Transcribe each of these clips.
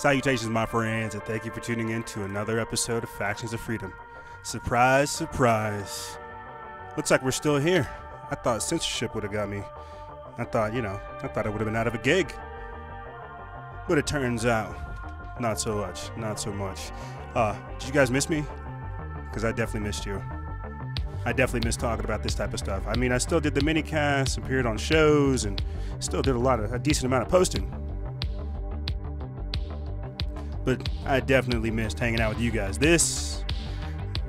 Salutations, my friends, and thank you for tuning in to another episode of Factions of Freedom. Surprise, surprise. Looks like we're still here. I thought censorship would have got me. I thought I would have been out of a gig. But it turns out, not so much, not so much. Did you guys miss me? Because I definitely missed you. I definitely miss talking about this type of stuff. I mean, I still did the mini-casts, appeared on shows, and still did a decent amount of posting. But I definitely missed hanging out with you guys. This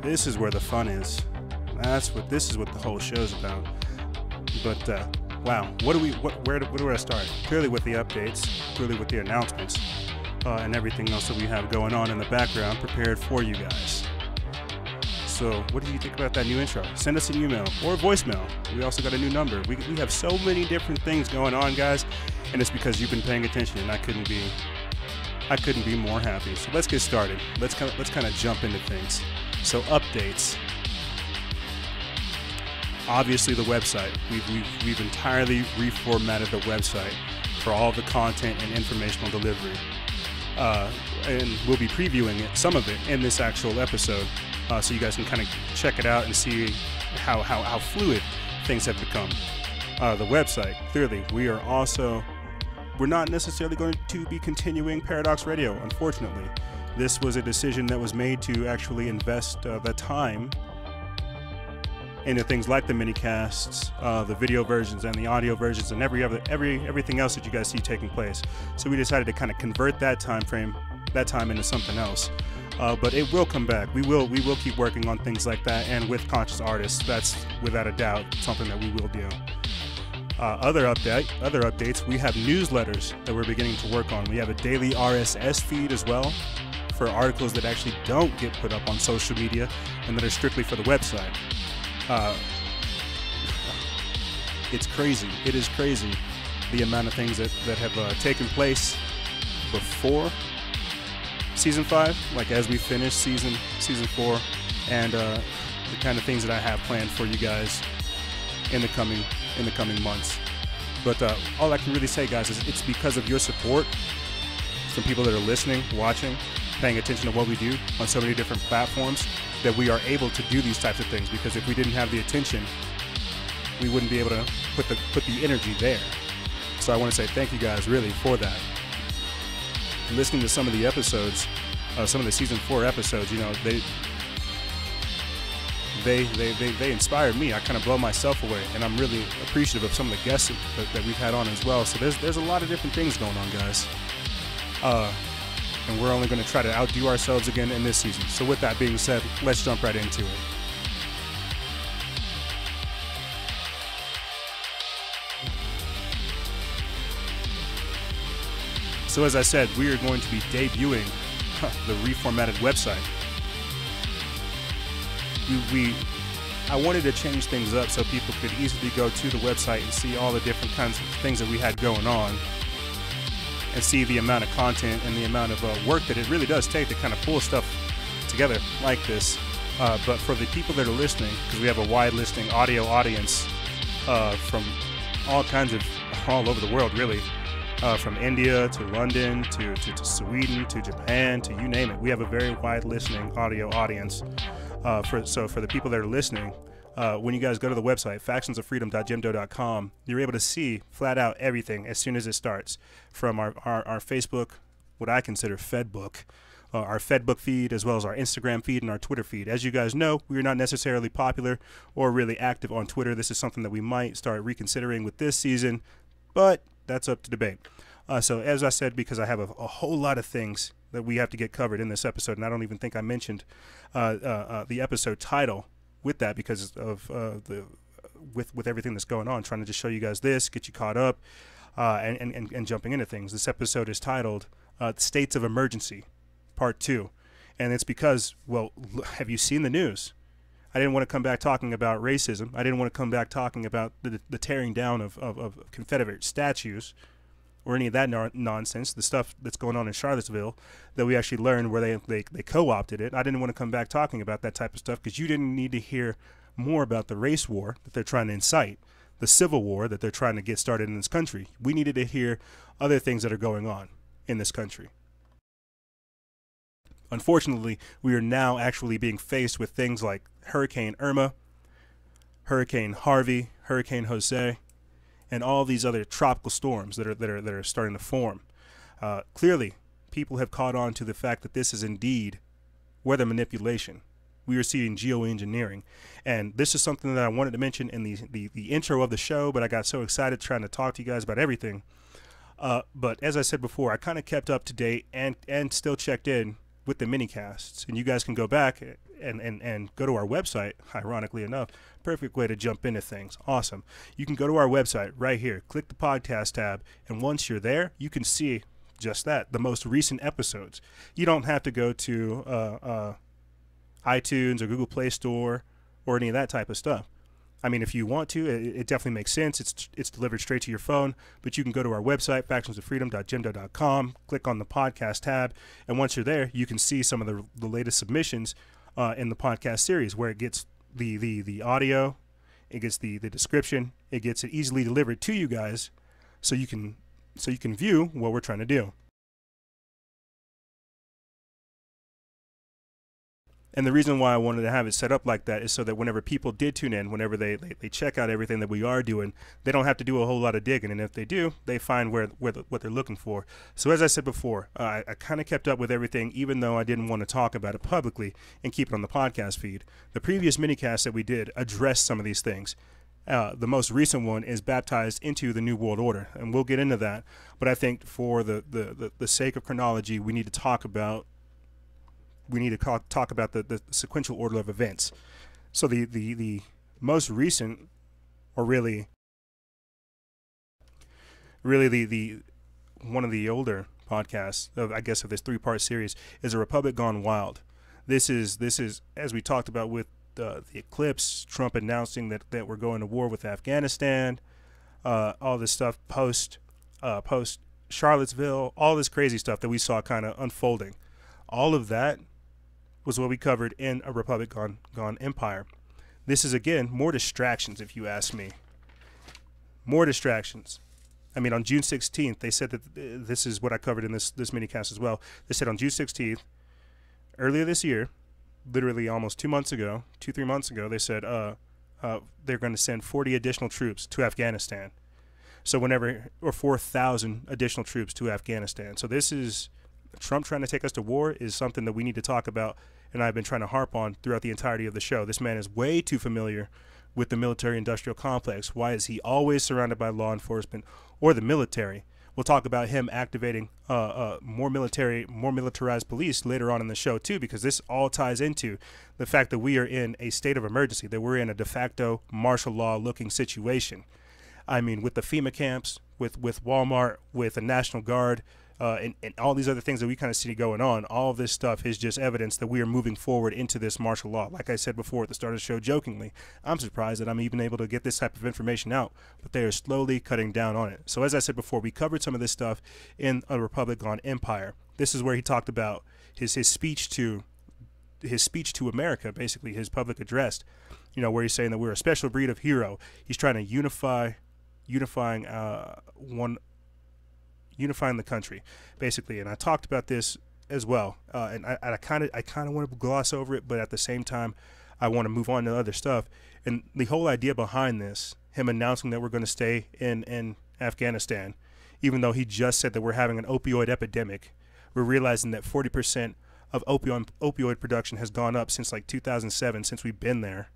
is where the fun is. This is what the whole show's about. But wow, where do I start? Clearly with the updates, clearly with the announcements, and everything else that we have going on in the background prepared for you guys. So what do you think about that new intro? Send us an email or a voicemail. We also got a new number. We have so many different things going on, guys, and it's because you've been paying attention, and I couldn't be more happy. So let's get started. Let's kind of jump into things. So updates. Obviously the website. We've entirely reformatted the website for all the content and informational delivery. And we'll be previewing some of it in this actual episode, so you guys can kind of check it out and see how fluid things have become. The website, clearly, we're not necessarily going to be continuing Paradox Radio, unfortunately. This was a decision that was made to actually invest the time into things like the mini-casts, the video versions and the audio versions, and everything else that you guys see taking place. So we decided to kind of convert that time into something else. But it will come back. We will keep working on things like that, and with conscious artists, that's without a doubt something that we will do. Other updates, we have newsletters that we're beginning to work on. We have a daily RSS feed as well for articles that actually don't get put up on social media and that are strictly for the website. It's crazy. It is crazy the amount of things that have taken place before season 5, like as we finish season 4, and the kind of things that I have planned for you guys in the coming months. But all I can really say, guys, is it's because of your support from people that are listening, watching, paying attention to what we do on so many different platforms that we are able to do these types of things. Because if we didn't have the attention, we wouldn't be able to put the energy there. So I want to say thank you guys really for that. Listening to some of the episodes, some of the season 4 episodes, they inspired me. I kind of blow myself away, and I'm really appreciative of some of the guests that we've had on as well. So there's a lot of different things going on, guys. And we're only going to try to outdo ourselves again in this season. So with that being said, let's jump right into it. So as I said, we are going to be debuting the reformatted website. I wanted to change things up so people could easily go to the website and see all the different kinds of things that we had going on, and see the amount of content and the amount of work that it really does take to kind of pull stuff together like this. But for the people that are listening, because we have a wide listening audio audience from all over the world, really. From India to London to Sweden to Japan to you name it. We have a very wide listening audio audience. So for the people that are listening, when you guys go to the website, factionsoffreedom.gemdo.com, you're able to see flat out everything as soon as it starts. From our Facebook, what I consider Fedbook, our Fedbook feed, as well as our Instagram feed and our Twitter feed. As you guys know, we are not necessarily popular or really active on Twitter. This is something that we might start reconsidering with this season, but that's up to debate. So as I said, because I have a whole lot of things that we have to get covered in this episode, and I don't even think I mentioned the episode title with that, because of with everything that's going on, trying to just show you guys this, get you caught up, and jumping into things. This episode is titled States of Emergency, Part 2. And it's because, well, have you seen the news? I didn't want to come back talking about racism. I didn't want to come back talking about the tearing down of Confederate statues or any of that nonsense, the stuff that's going on in Charlottesville that we actually learned where they co-opted it. I didn't want to come back talking about that type of stuff because you didn't need to hear more about the race war that they're trying to incite, the civil war that they're trying to get started in this country. We needed to hear other things that are going on in this country. Unfortunately, we are now actually being faced with things like Hurricane Irma, Hurricane Harvey, Hurricane Jose, and all these other tropical storms that are starting to form. Clearly, people have caught on to the fact that this is indeed weather manipulation. We are seeing geoengineering, and this is something that I wanted to mention in the intro of the show, but I got so excited trying to talk to you guys about everything. But as I said before, I kind of kept up to date and still checked in with the minicasts, and you guys can go back and go to our website. Ironically enough, perfect way to jump into things. Awesome. You can go to our website right here, click the podcast tab, and once you're there, you can see just that, the most recent episodes. You don't have to go to iTunes or Google Play Store or any of that type of stuff. I mean, if you want to, it definitely makes sense. It's delivered straight to your phone, but you can go to our website, factionsoffreedom.jimdo.com, click on the podcast tab, and once you're there, you can see some of the latest submissions in the podcast series, where it gets the audio, it gets the description, it gets it easily delivered to you guys, so you can view what we're trying to do. And the reason why I wanted to have it set up like that is so that whenever people did tune in, whenever they check out everything that we are doing, they don't have to do a whole lot of digging. And if they do, they find what they're looking for. So as I said before, I kind of kept up with everything, even though I didn't want to talk about it publicly and keep it on the podcast feed. The previous minicast that we did addressed some of these things. The most recent one is baptized into the New World Order, and we'll get into that. But I think for the sake of chronology, we need to talk about the sequential order of events. So the most recent, or really the one of the older podcasts of this 3-part series, is A Republic Gone Wild. This is as we talked about with the eclipse, Trump announcing that we're going to war with Afghanistan, all this stuff post Charlottesville, all this crazy stuff that we saw kind of unfolding. All of that was what we covered in A Republic Gone Empire. This is, again, more distractions, if you ask me. More distractions. I mean, on June 16th, they said that this is what I covered in this minicast as well. They said on June 16th, earlier this year, literally almost 3 months ago, they said they're going to send 40 additional troops to Afghanistan. So 4,000 additional troops to Afghanistan. So this is Trump trying to take us to war is something that we need to talk about, and I've been trying to harp on throughout the entirety of the show. This man is way too familiar with the military-industrial complex. Why is he always surrounded by law enforcement or the military? We'll talk about him activating more militarized police later on in the show too, because this all ties into the fact that we are in a state of emergency, that we're in a de facto martial law looking situation. I mean, with the FEMA camps, with Walmart, with the National Guard, and all these other things that we kind of see going on, all of this stuff is just evidence that we are moving forward into this martial law. Like I said before at the start of the show jokingly, I'm surprised that I'm even able to get this type of information out, but they are slowly cutting down on it. So as I said before, we covered some of this stuff in A Republic Gone Empire. This is where he talked about his speech to America, basically his public address, where he's saying that we're a special breed of hero. He's trying to unifying the country, basically. And I talked about this as well, and I kind of want to gloss over it, but at the same time I want to move on to other stuff. And the whole idea behind this, him announcing that we're going to stay in Afghanistan, even though he just said that we're having an opioid epidemic, we're realizing that 40% of opioid production has gone up since like 2007, since we've been there.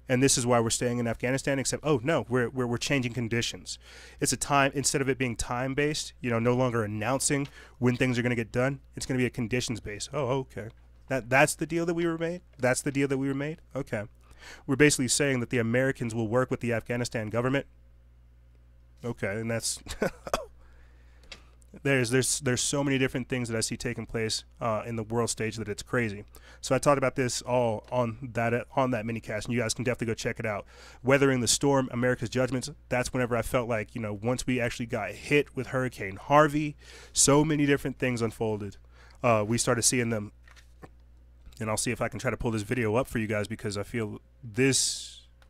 And this is why we're staying in Afghanistan, except, oh, no, we're changing conditions. It's a time, instead of it being time-based, no longer announcing when things are going to get done, it's going to be a conditions-based. Oh, okay. That's the deal that we were made? That's the deal that we were made? Okay. We're basically saying that the Americans will work with the Afghanistan government. Okay, and that's... There's so many different things that I see taking place in the world stage that it's crazy. So I talked about this all on that minicast, and you guys can definitely go check it out. Weathering the Storm, America's Judgments. That's whenever I felt like, once we actually got hit with Hurricane Harvey, so many different things unfolded. We started seeing them, and I'll see if I can try to pull this video up for you guys, because I feel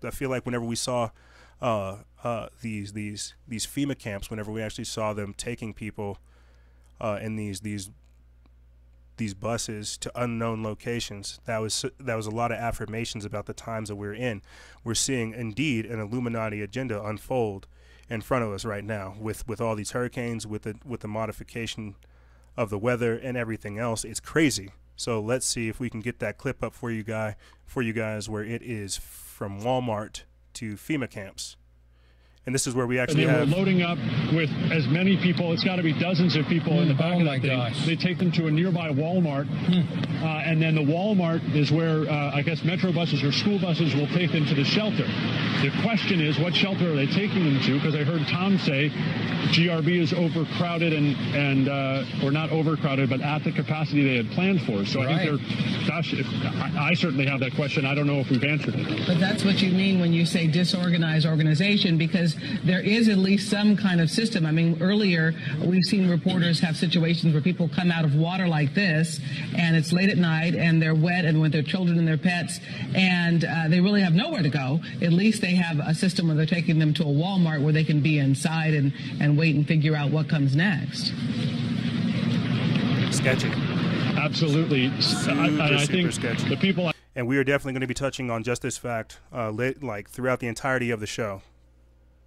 like whenever we saw these FEMA camps, whenever we actually saw them taking people in these these buses to unknown locations. That was a lot of affirmations about the times that we're in. We're seeing indeed an Illuminati agenda unfold in front of us right now, with all these hurricanes, with the modification of the weather and everything else. It's crazy. So let's see if we can get that clip up for you guys, where it is from Walmart to FEMA camps. And this is where we actually have... They were loading up with as many people. It's got to be dozens of people in the back of that thing. Gosh. They take them to a nearby Walmart, and then the Walmart is where, I guess, metro buses or school buses will take them to the shelter. The question is, what shelter are they taking them to? Because I heard Tom say GRB is overcrowded and or not overcrowded, but at the capacity they had planned for. So I think they're, gosh, I certainly have that question. I don't know if we've answered it. But that's what you mean when you say disorganized organization, because there is at least some kind of system. I mean, earlier we've seen reporters have situations where people come out of water like this, and it's late at night, and they're wet and with their children and their pets, and they really have nowhere to go. At least they have a system where they're taking them to a Walmart where they can be inside and wait and figure out what comes next. Sketchy. Absolutely. I think sketchy. The people... And we are definitely going to be touching on just this fact like throughout the entirety of the show.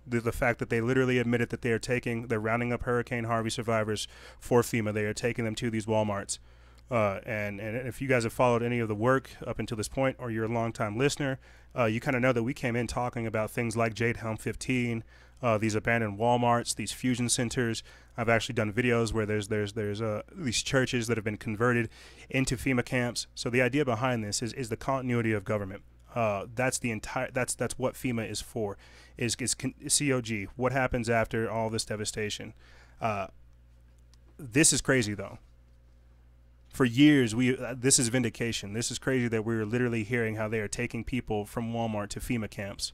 The fact that they literally admitted that they're rounding up Hurricane Harvey survivors for FEMA. They are taking them to these Walmarts. And if you guys have followed any of the work up until this point, or you're a longtime listener, you kind of know that we came in talking about things like Jade Helm 15, these abandoned Walmarts, these fusion centers. I've actually done videos where there's these churches that have been converted into FEMA camps. So the idea behind this is the continuity of government. That's what FEMA is for, is COG. What happens after all this devastation? This is crazy though. For years, this is vindication. This is crazy that we're literally hearing how they are taking people from Walmart to FEMA camps.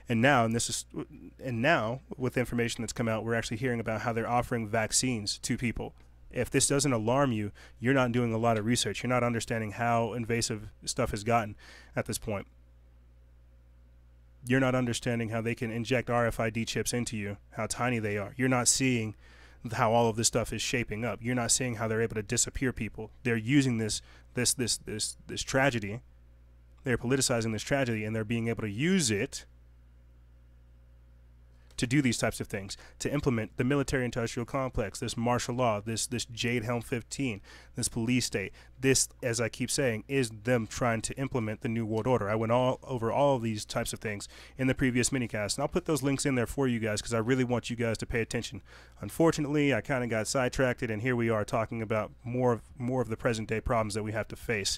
And now with information that's come out, we're actually hearing about how they're offering vaccines to people. If this doesn't alarm you, you're not doing a lot of research. You're not understanding how invasive stuff has gotten at this point. You're not understanding how they can inject RFID chips into you, how tiny they are. You're not seeing how all of this stuff is shaping up. You're not seeing how they're able to disappear people. They're using this tragedy. They're politicizing this tragedy, and they're being able to use it to do these types of things, to implement the military-industrial complex, this martial law, this Jade Helm 15, this police state. This, as I keep saying, is them trying to implement the New World Order. I went over all of these types of things in the previous minicast, and I'll put those links in there for you guys because I really want you guys to pay attention. Unfortunately, I kind of got sidetracked, and here we are talking about more of the present-day problems that we have to face.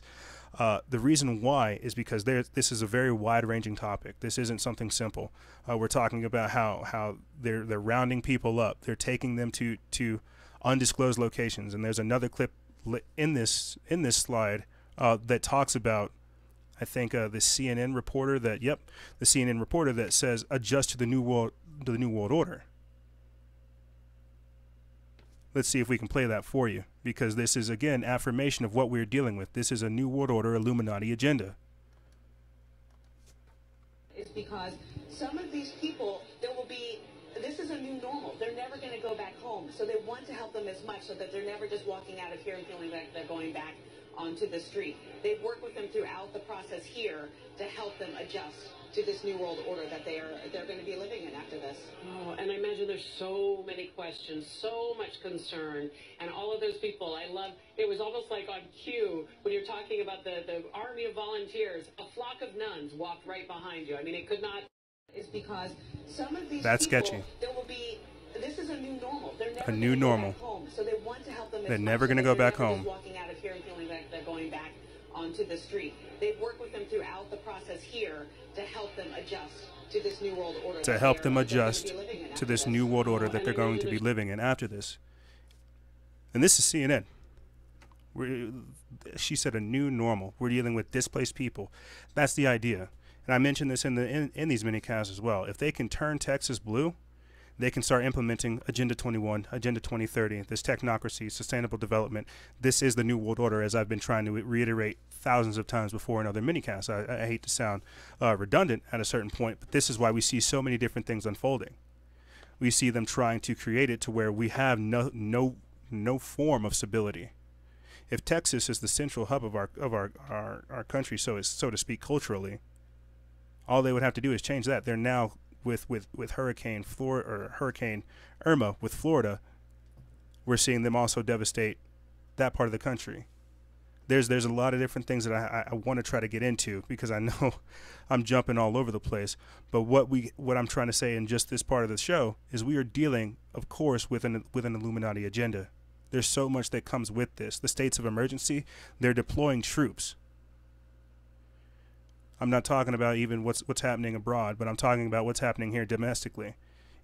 The reason why is because this is a very wide-ranging topic. This isn't something simple. We're talking about how they're rounding people up. They're taking them to undisclosed locations. And there's another clip in this slide that talks about, I think, the CNN reporter that says adjust to the New World Order. Let's see if we can play that for you, because this is, again, affirmation of what we're dealing with. This is a New World Order Illuminati agenda. It's because some of these people, this is a new normal. They're never going to go back home. So they want to help them as much so that they're never just walking out of here and feeling like they're going back onto the street. They've worked with them throughout the process here to help them adjust to this new world order that they're going to be living in after this. Oh, and I imagine there's so many questions, so much concern, and all of those people. It was almost like on cue when you're talking about the army of volunteers. A flock of nuns walked right behind you. I mean, it could not. It's because some of these That's people, sketchy. This is a new normal. They're never A new normal. Go back home. So they want to help them. They're never going to go back home. Just walking out of here and feeling like they're going back onto the street. They've worked with them throughout the process here to help them adjust to this new world order. To help them adjust to this new world order that they're going to be living in after this. And this is CNN. She said a new normal. We're dealing with displaced people. That's the idea. And I mentioned this in these minicasts as well. If they can turn Texas blue, they can start implementing Agenda 21, Agenda 2030, this technocracy, sustainable development. This is the New World Order, as I've been trying to reiterate thousands of times before in other minicasts. I hate to sound redundant at a certain point, but this is why we see so many different things unfolding. We see them trying to create it to where we have no form of stability. If Texas is the central hub of our country, so to speak, culturally, all they would have to do is change that. They're now with Hurricane Irma with Florida. We're seeing them also devastate that part of the country. There's a lot of different things that I want to try to get into, because I know I'm jumping all over the place. But what I'm trying to say in just this part of the show is we are dealing, of course, with an Illuminati agenda. There's so much that comes with this. The states of emergency, they're deploying troops. I'm not talking about even what's happening abroad, but I'm talking about what's happening here domestically.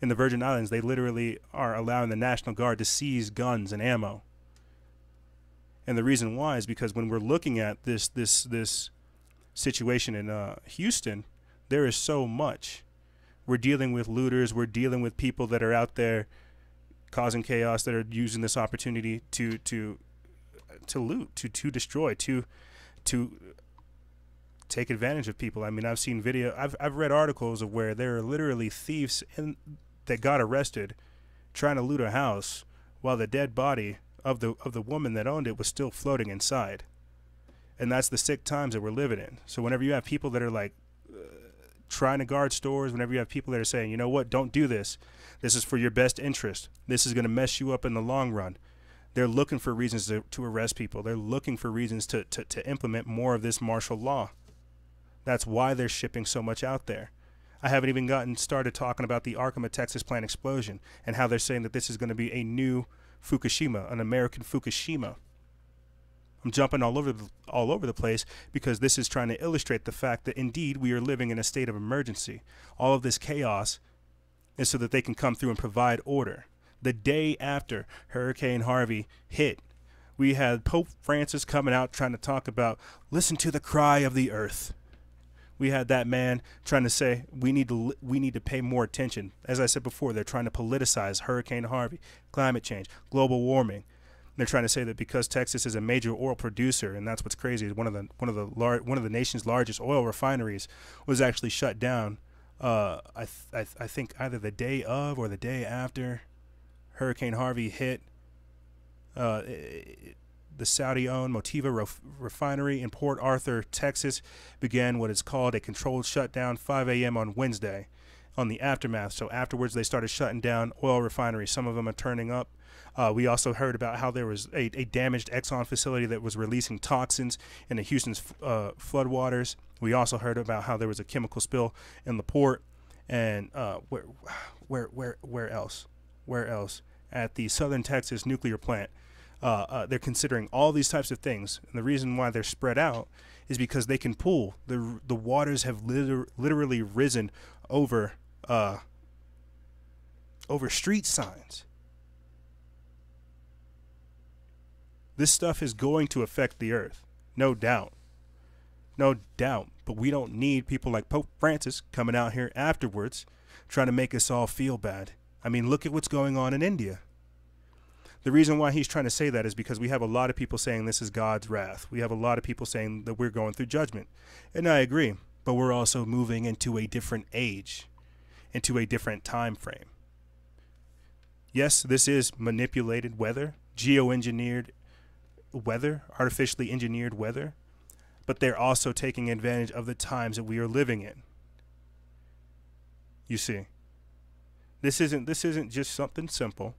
In the Virgin Islands, they literally are allowing the National Guard to seize guns and ammo. And the reason why is because when we're looking at this situation in Houston, there is so much. We're dealing with looters. We're dealing with people that are out there causing chaos, that are using this opportunity to loot, to destroy, to take advantage of people. I mean, I've seen video. I've read articles of where there are literally thieves that got arrested trying to loot a house while the dead body of the woman that owned it was still floating inside. And that's the sick times that we're living in. So whenever you have people that are like trying to guard stores, whenever you have people that are saying, you know what, don't do this. This is for your best interest. This is going to mess you up in the long run. They're looking for reasons to arrest people. They're looking for reasons to implement more of this martial law. That's why they're shipping so much out there. I haven't even gotten started talking about the Arkham, Texas plant explosion and how they're saying that this is going to be a new Fukushima, an American Fukushima. I'm jumping all over the place because this is trying to illustrate the fact that indeed we are living in a state of emergency. All of this chaos is so that they can come through and provide order. The day after Hurricane Harvey hit, we had Pope Francis coming out trying to talk about, listen to the cry of the earth. We had that man trying to say we need to pay more attention. As I said before, they're trying to politicize Hurricane Harvey, climate change, global warming. They're trying to say that because Texas is a major oil producer, and that's what's crazy, is one of the nation's largest oil refineries was actually shut down. I think either the day of or the day after Hurricane Harvey hit. The Saudi-owned Motiva refinery in Port Arthur, Texas, began what is called a controlled shutdown, 5 a.m. on Wednesday, on the aftermath. So afterwards, they started shutting down oil refineries. Some of them are turning up. We also heard about how there was a damaged Exxon facility that was releasing toxins into Houston's floodwaters. We also heard about how there was a chemical spill in the port. And where else? At the Southern Texas nuclear plant. They're considering all these types of things, and the reason why they're spread out is because they can pool. The waters have literally risen over street signs. This stuff is going to affect the earth, no doubt. But we don't need people like Pope Francis coming out here afterwards trying to make us all feel bad. I mean, look at what's going on in India. The reason why he's trying to say that is because we have a lot of people saying this is God's wrath. We have a lot of people saying that we're going through judgment. And I agree, but we're also moving into a different age, into a different time frame. Yes, this is manipulated weather, geoengineered weather, artificially engineered weather, but they're also taking advantage of the times that we are living in. You see, this isn't just something simple.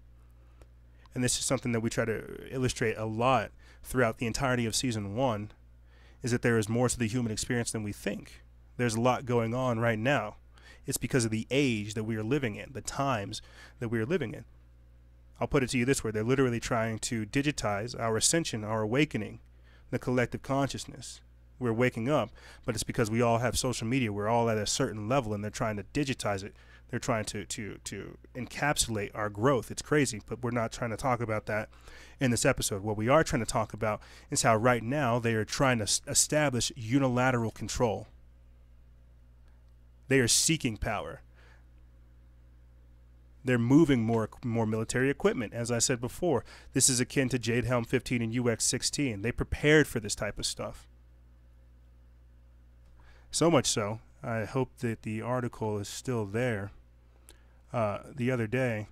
And this is something that we try to illustrate a lot throughout the entirety of season 1, is that there is more to the human experience than we think. There's a lot going on right now. It's because of the age that we are living in, the times that we are living in. I'll put it to you this way. They're literally trying to digitize our ascension, our awakening, the collective consciousness. We're waking up, but it's because we all have social media. We're all at a certain level, and they're trying to digitize it. They're trying to encapsulate our growth. It's crazy, but we're not trying to talk about that in this episode. What we are trying to talk about is how right now they are trying to establish unilateral control. They are seeking power. They're moving more military equipment. As I said before, this is akin to Jade Helm 15 and UX 16. They prepared for this type of stuff. So much so, I hope that the article is still there. The other day,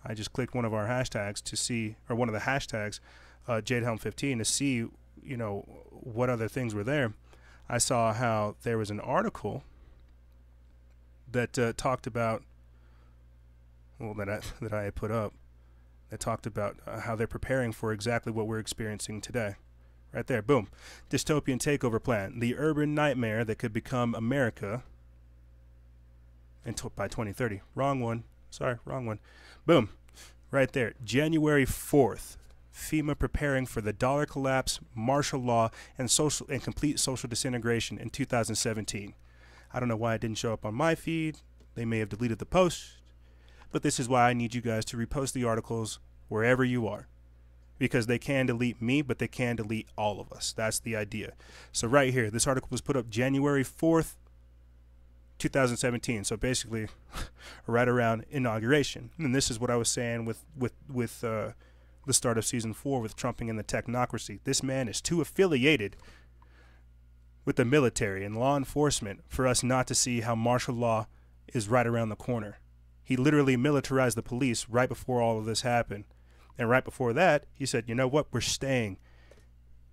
I just clicked one of our hashtags to see, or one of the hashtags Jade Helm 15 to see, you know, what other things were there. I saw how there was an article that talked about, well, that I had put up, that talked about how they're preparing for exactly what we're experiencing today. Right there, boom. Dystopian takeover plan, the urban nightmare that could become America by 2030. Wrong one. Sorry, wrong one. Boom. Right there. January 4th. FEMA preparing for the dollar collapse, martial law, and complete social disintegration in 2017. I don't know why it didn't show up on my feed. They may have deleted the post. But this is why I need you guys to repost the articles wherever you are. Because they can delete me, but they can delete all of us. That's the idea. So right here, this article was put up January 4th, 2017. So basically, right around inauguration. And this is what I was saying with the start of season 4 with Trumping and the technocracy. This man is too affiliated with the military and law enforcement for us not to see how martial law is right around the corner. He literally militarized the police right before all of this happened. And right before that, he said, you know what? We're staying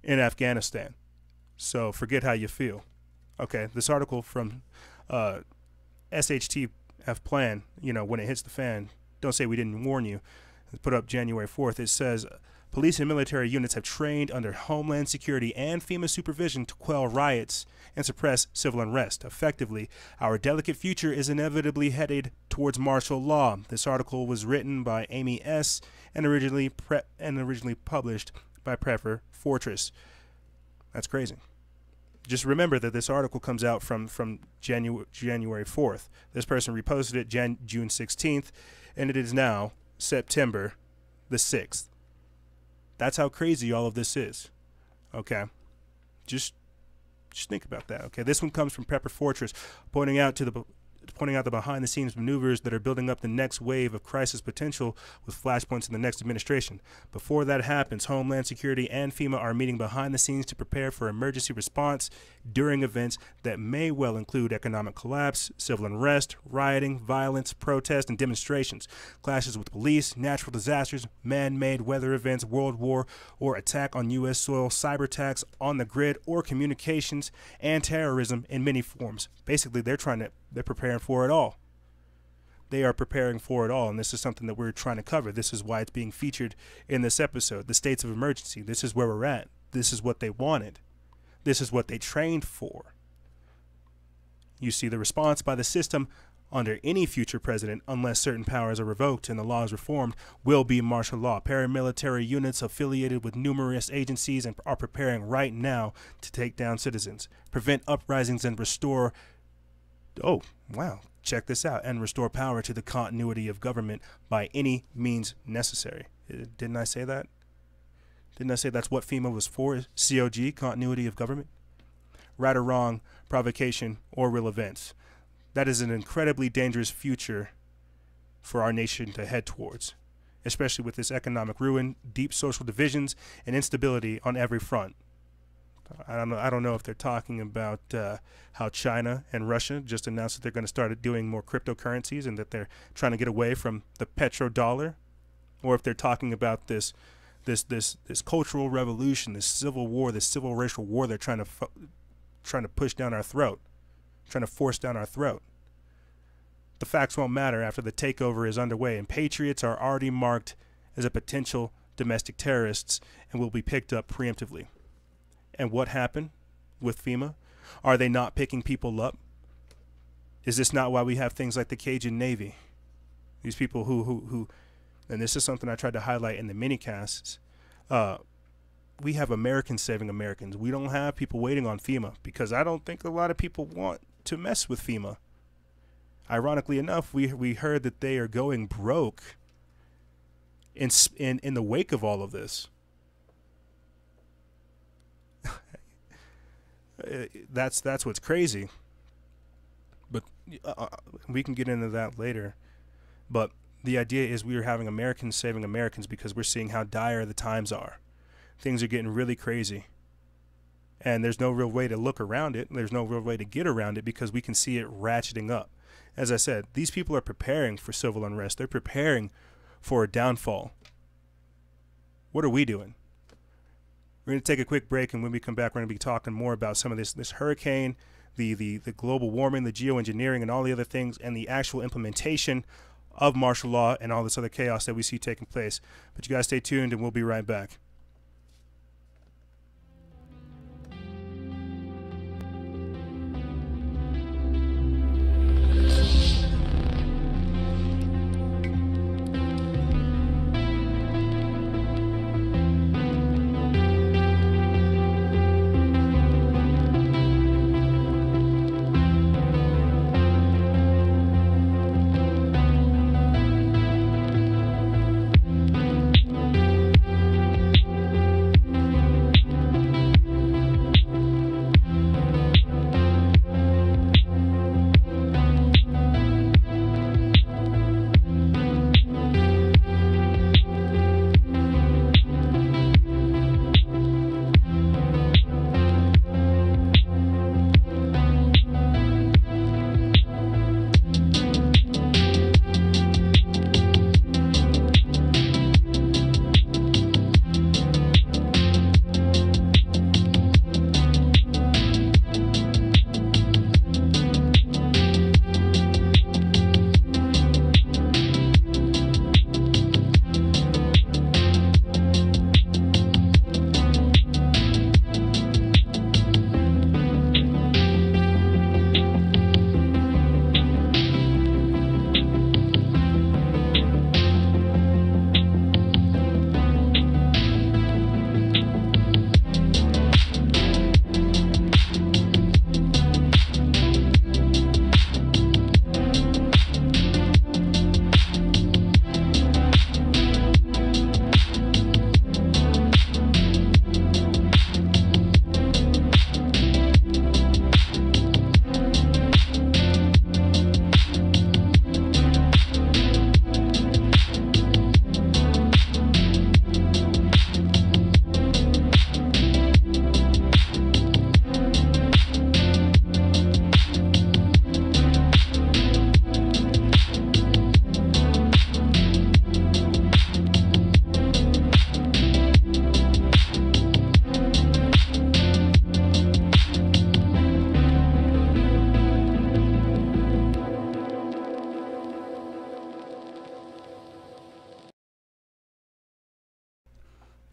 in Afghanistan. So forget how you feel. Okay, this article from SHTF plan, you know, when it hits the fan, don't say we didn't warn you. It's put up January 4th. It says, police and military units have trained under Homeland Security and FEMA supervision to quell riots and suppress civil unrest. Effectively, our delicate future is inevitably headed towards martial law. This article was written by Amy S. and originally published by Prepper Fortress. That's crazy. Just remember that this article comes out from January 4th. This person reposted it June 16th, and it is now September the 6th. That's how crazy all of this is. Okay, just think about that. Okay, this one comes from Prepper Fortress, pointing out the behind-the-scenes maneuvers that are building up the next wave of crisis potential with flashpoints in the next administration. Before that happens, Homeland Security and FEMA are meeting behind the scenes to prepare for emergency response during events that may well include economic collapse, civil unrest, rioting, violence, protest, and demonstrations, clashes with police, natural disasters, man-made weather events, world war, or attack on U.S. soil, cyber attacks on the grid or communications, and terrorism in many forms. Basically, they're preparing for it all. They are preparing for it all, and this is something that we're trying to cover. This is why it's being featured in this episode. The states of emergency. This is where we're at. This is what they wanted. This is what they trained for. You see, the response by the system under any future president, unless certain powers are revoked and the law is reformed, will be martial law. Paramilitary units affiliated with numerous agencies and are preparing right now to take down citizens, prevent uprisings, and restore check this out, and restore power to the continuity of government by any means necessary. Didn't I say that? Didn't I say that's what FEMA was for? COG, continuity of government? Right or wrong, provocation, or real events. That is an incredibly dangerous future for our nation to head towards, especially with this economic ruin, deep social divisions, and instability on every front. I don't know if they're talking about how China and Russia just announced that they're going to start doing more cryptocurrencies and that they're trying to get away from the petrodollar, or if they're talking about this cultural revolution, this civil war, this civil racial war they're trying to push down our throat, trying to force down our throat. The facts won't matter after the takeover is underway, and patriots are already marked as a potential domestic terrorists and will be picked up preemptively. And what happened with FEMA? Are they not picking people up? Is this not why we have things like the Cajun Navy? These people who and this is something I tried to highlight in the minicasts. We have Americans saving Americans. We don't have people waiting on FEMA because I don't think a lot of people want to mess with FEMA. Ironically enough, we heard that they are going broke in the wake of all of this. That's what's crazy, but we can get into that later. But the idea is we are having Americans saving Americans because we're seeing how dire the times are. Things are getting really crazy, and there's no real way to look around it. There's no real way to get around it because we can see it ratcheting up. As I said, these people are preparing for civil unrest. They're preparing for a downfall. What are we doing? We're going to take a quick break, and when we come back, we're going to be talking more about some of this hurricane, the global warming, the geoengineering, and all the other things, and the actual implementation of martial law and all this other chaos that we see taking place. But you guys stay tuned, and we'll be right back.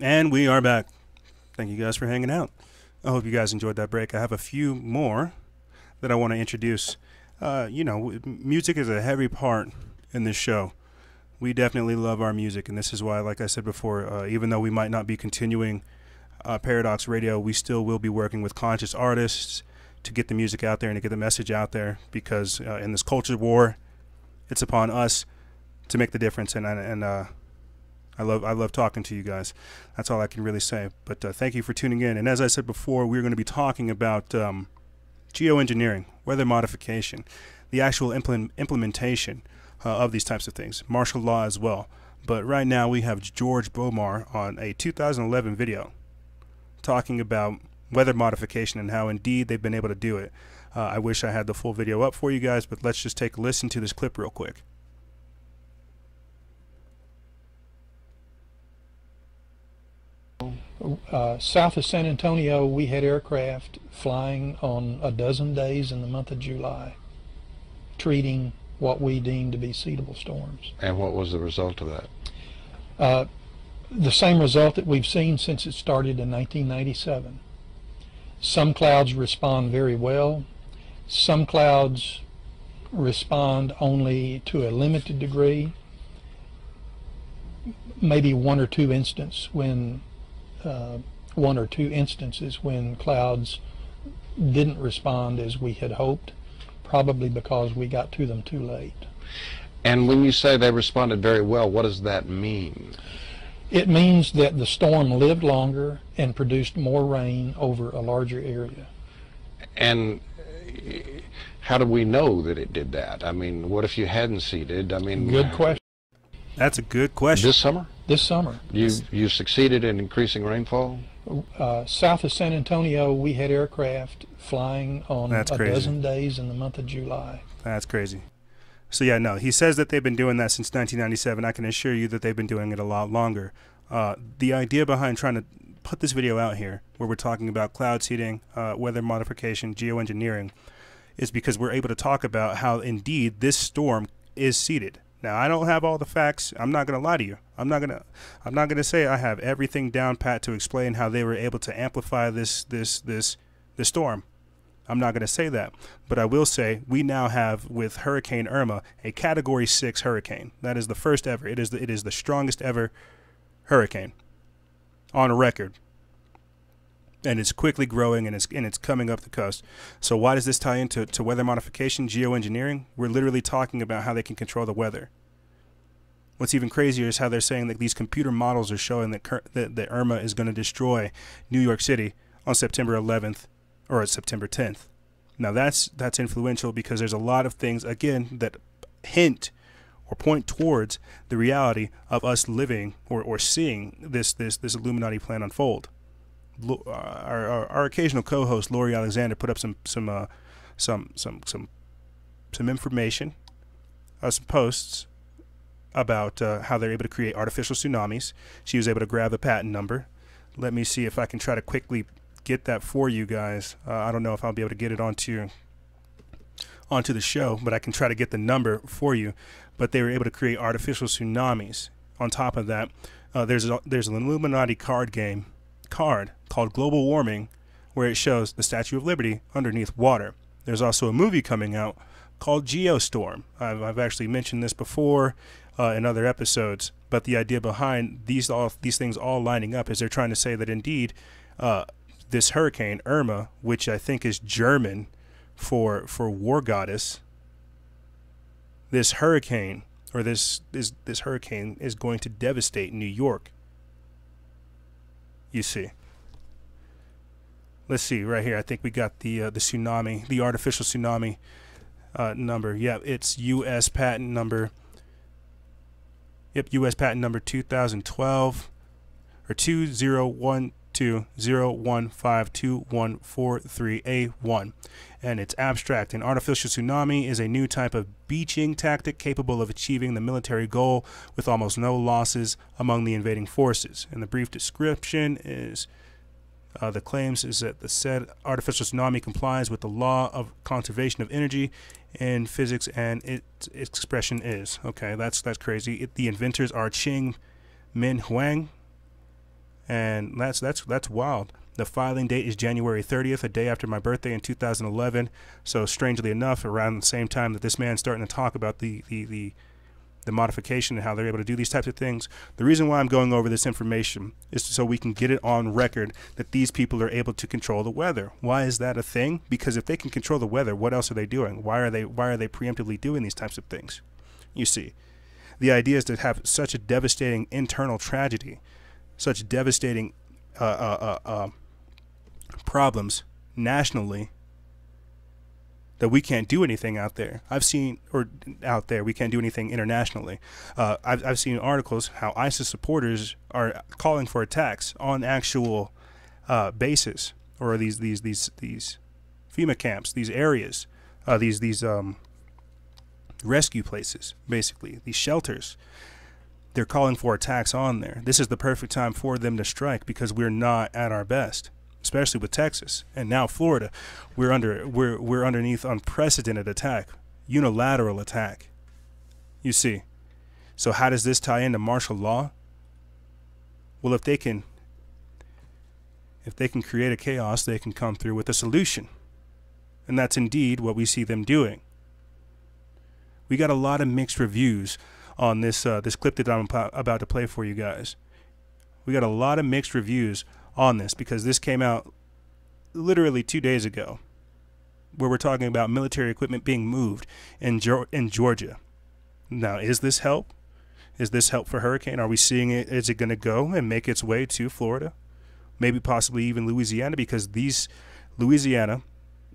And we are back. Thank you guys for hanging out. I hope you guys enjoyed that break. I have a few more that I want to introduce. Music is a heavy part in this show. We definitely love our music, and this is why, like I said before, even though we might not be continuing Paradox Radio, we still will be working with conscious artists to get the music out there and to get the message out there, because in this culture war, it's upon us to make the difference, and I love talking to you guys. That's all I can really say. But thank you for tuning in. And as I said before, we're going to be talking about geoengineering, weather modification, the actual implementation of these types of things, martial law as well. But right now we have George Bomar on a 2011 video talking about weather modification and how indeed they've been able to do it. I wish I had the full video up for you guys, but let's just take a listen to this clip real quick. South of San Antonio, we had aircraft flying on a dozen days in the month of July, treating what we deemed to be seedable storms. And what was the result of that? The same result that we've seen since it started in 1997. Some clouds respond very well. Some clouds respond only to a limited degree. Maybe one or two instances when clouds didn't respond as we had hoped, probably because we got to them too late. And when you say they responded very well, what does that mean? It means that the storm lived longer and produced more rain over a larger area. And how do we know that it did that? I mean, what if you hadn't seeded? I mean, good question. That's a good question. This summer? This summer. You succeeded in increasing rainfall? South of San Antonio, we had aircraft flying on That's a crazy. dozen days in the month of July. That's crazy. So yeah, no, he says that they've been doing that since 1997. I can assure you that they've been doing it a lot longer. The idea behind trying to put this video out here where we're talking about cloud seeding, weather modification, geoengineering, is because we're able to talk about how indeed this storm is seeded. Now, I don't have all the facts. I'm not going to lie to you. I'm not going to say I have everything down pat to explain how they were able to amplify this storm. I'm not going to say that, but I will say we now have with Hurricane Irma a Category 6 hurricane. That is the first ever. It is the strongest ever hurricane on record, and it's quickly growing, and it's coming up the coast. So why does this tie into weather modification, geoengineering? We're literally talking about how they can control the weather. What's even crazier is how they're saying that these computer models are showing that Irma is going to destroy New York City on September 11th or September 10th. Now that's influential because there's a lot of things, again, that hint or point towards the reality of us living or seeing this Illuminati plan unfold. Our occasional co-host Lori Alexander put up some information, some posts about how they're able to create artificial tsunamis. She was able to grab the patent number. Let me see if I can try to quickly get that for you guys. I don't know if I'll be able to get it onto the show, but I can try to get the number for you. But they were able to create artificial tsunamis. On top of that, there's an Illuminati card called Global Warming, where it shows the Statue of Liberty underneath water. There's also a movie coming out called Geostorm. I've actually mentioned this before in other episodes, but the idea behind these things all lining up is they're trying to say that indeed this hurricane Irma, which I think is German for war goddess, this hurricane is going to devastate New York. You see. Let's see right here. I think we got the tsunami, the artificial tsunami number. Yeah, it's U.S. patent number. Yep, U.S. patent number 2012 or 2012152143A1, and it's abstract. An artificial tsunami is a new type of beaching tactic capable of achieving the military goal with almost no losses among the invading forces. And the brief description is the claims is that the said artificial tsunami complies with the law of conservation of energy in physics, and its expression is okay. That's crazy. The inventors are Ching Min Huang, and that's wild. The filing date is January 30th, a day after my birthday in 2011. So strangely enough, around the same time that this man's starting to talk about the modification and how they're able to do these types of things. The reason why I'm going over this information is so we can get it on record that these people are able to control the weather. Why is that a thing? Because if they can control the weather, what else are they doing? Why are they preemptively doing these types of things? You see, the idea is to have such a devastating internal tragedy, such devastating problems nationally, that we can't do anything out there. We can't do anything internationally. I've seen articles how ISIS supporters are calling for attacks on actual bases, or these FEMA camps, these areas, these rescue places, basically these shelters. They're calling for attacks on there. This is the perfect time for them to strike because we're not at our best, especially with Texas and now Florida. We're underneath unprecedented attack, unilateral attack. You see. So how does this tie into martial law? Well, if they can create a chaos, they can come through with a solution. And that's indeed what we see them doing. We got a lot of mixed reviews on this clip that I'm about to play for you guys. We got a lot of mixed reviews on this because this came out literally 2 days ago, where we're talking about military equipment being moved in Georgia. Now, is this help? Is this help for hurricane? Are we seeing it? Is it going to go and make its way to Florida? Maybe possibly even Louisiana, because Louisiana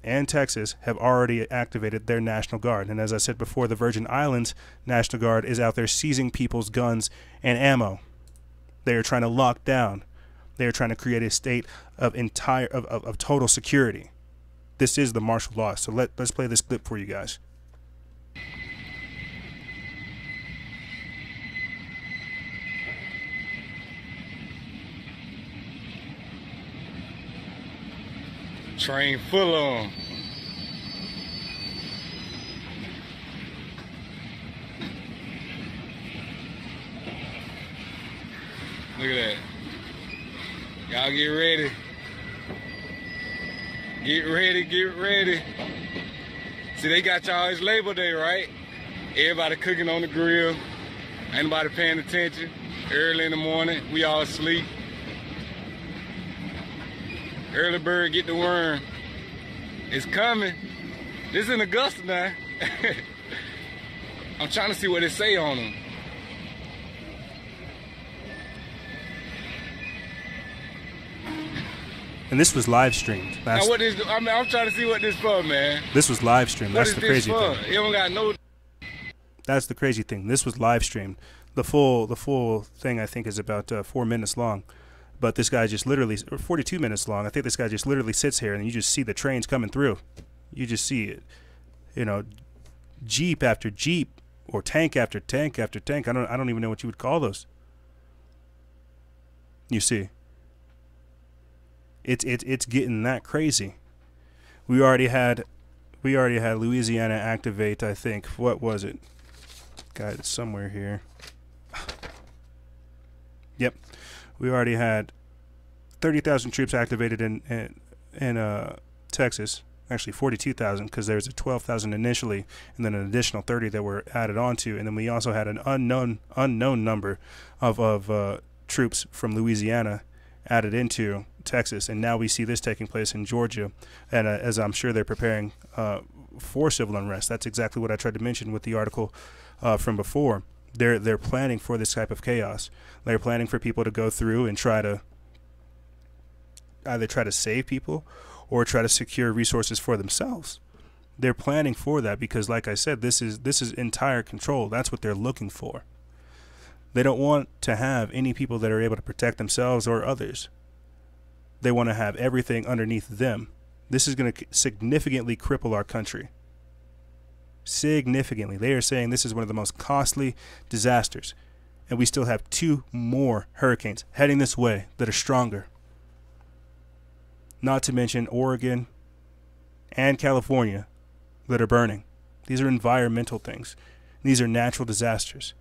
and Texas have already activated their National Guard. And as I said before, the Virgin Islands National Guard is out there seizing people's guns and ammo. They are trying to lock down. They are trying to create a state of total security. This is the martial law. So let's play this clip for you guys. Train full of them. Look at that. Y'all get ready. Get ready, get ready. See, they got y'all, it's Labor Day, right? Everybody cooking on the grill. Ain't nobody paying attention. Early in the morning, we all asleep. Early bird get the worm. It's coming. This is in Augusta now. I'm trying to see what it say on them. And this was live streamed. Now what is? I'm trying to see what this for, man. This was live streamed. That's the crazy thing. It don't got no. That's the crazy thing. This was live streamed. The full thing I think is about 4 minutes long, but this guy just literally, or 42 minutes long. I think this guy just literally sits here and you just see the trains coming through. You just see it, you know, Jeep after Jeep or tank after tank after tank. I don't even know what you would call those. You see. It's getting that crazy. We already had Louisiana activate, I think. What was it? Got it somewhere here. Yep. We already had 30,000 troops activated in Texas. Actually 42,000, because there was a 12,000 initially and then an additional 30 that were added onto, and then we also had an unknown number of troops from Louisiana added into Texas, and now we see this taking place in Georgia, and as I'm sure they're preparing for civil unrest. That's exactly what I tried to mention with the article from before. They're planning for this type of chaos. They're planning for people to go through and try to either try to save people or try to secure resources for themselves. They're planning for that because, like I said, this is entire control. That's what they're looking for. They don't want to have any people that are able to protect themselves or others. They want to have everything underneath them. This is going to significantly cripple our country. Significantly. They are saying this is one of the most costly disasters. And we still have 2 more hurricanes heading this way that are stronger. Not to mention Oregon and California that are burning. These are environmental things. These are natural disasters.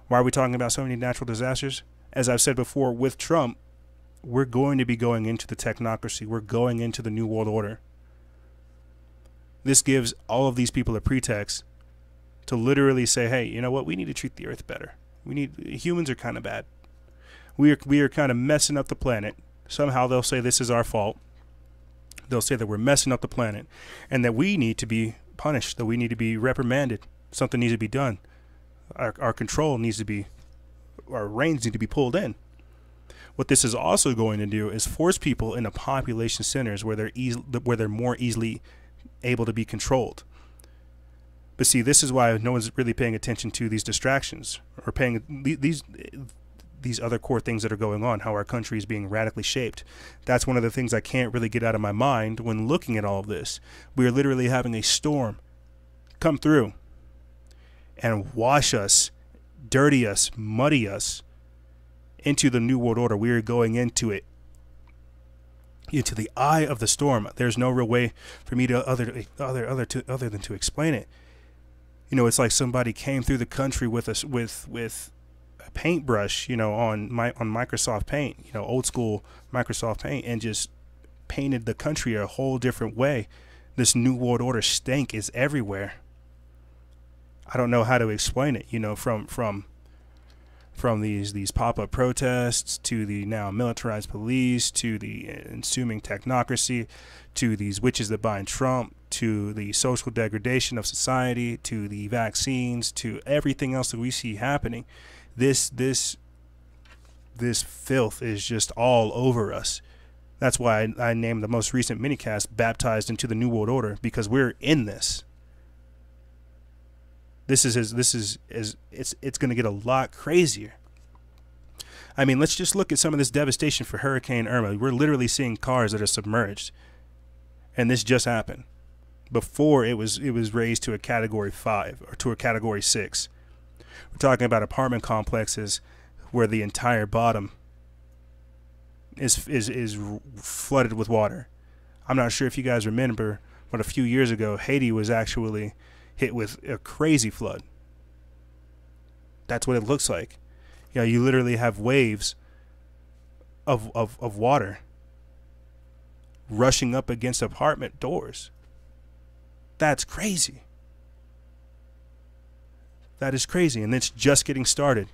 Why are we talking about so many natural disasters? As I've said before, with Trump, we're going to be going into the technocracy. We're going into the New World Order. This gives all of these people a pretext to literally say, hey, you know what? We need to treat the earth better. Humans are kind of bad. We are kind of messing up the planet. Somehow they'll say this is our fault. They'll say that we're messing up the planet and that we need to be punished, that we need to be reprimanded. Something needs to be done. Our control needs to be, our reins need to be pulled in. What this is also going to do is force people into population centers where they're more easily able to be controlled. But see, this is why no one's really paying attention to these distractions or paying these other core things that are going on, how our country is being radically shaped. That's one of the things I can't really get out of my mind when looking at all of this. We are literally having a storm come through and wash us, dirty us, muddy us into the New World Order. We are going into it, into the eye of the storm. There's no real way for me to other than to explain it. You know, it's like somebody came through the country with us with a paintbrush, you know, on Microsoft Paint, you know, old school Microsoft Paint, and just painted the country a whole different way. This New World Order stank is everywhere. I don't know how to explain it, you know, from these pop-up protests to the now militarized police to the ensuing technocracy to these witches that bind Trump to the social degradation of society to the vaccines to everything else that we see happening. This filth is just all over us. That's why I named the most recent minicast Baptized into the New World Order, because we're in this. It's going to get a lot crazier. I mean, let's just look at some of this devastation for Hurricane Irma. We're literally seeing cars that are submerged, and this just happened. Before it was raised to a Category 5 or to a Category 6. We're talking about apartment complexes where the entire bottom is flooded with water. I'm not sure if you guys remember, but a few years ago, Haiti was actually hit with a crazy flood. That's what it looks like. You know, you literally have waves of water rushing up against apartment doors. That's crazy. That is crazy, and it's just getting started.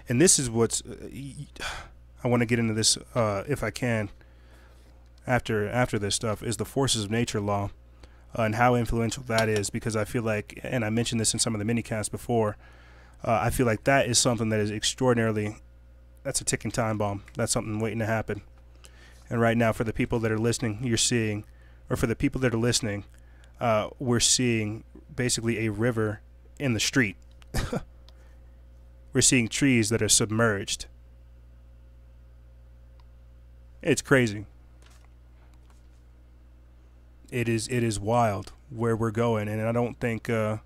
And this is what's I want to get into this if I can after this stuff, is the forces of nature law and how influential that is, because I feel like, and I mentioned this in some of the mini-casts before, I feel like that is something that is extraordinarily, that's a ticking time bomb. That's something waiting to happen. And right now, for the people that are listening, you're seeing, or for the people that are listening, we're seeing basically a river in the street. We're seeing trees that are submerged. It's crazy. It is wild where we're going, and I don't think a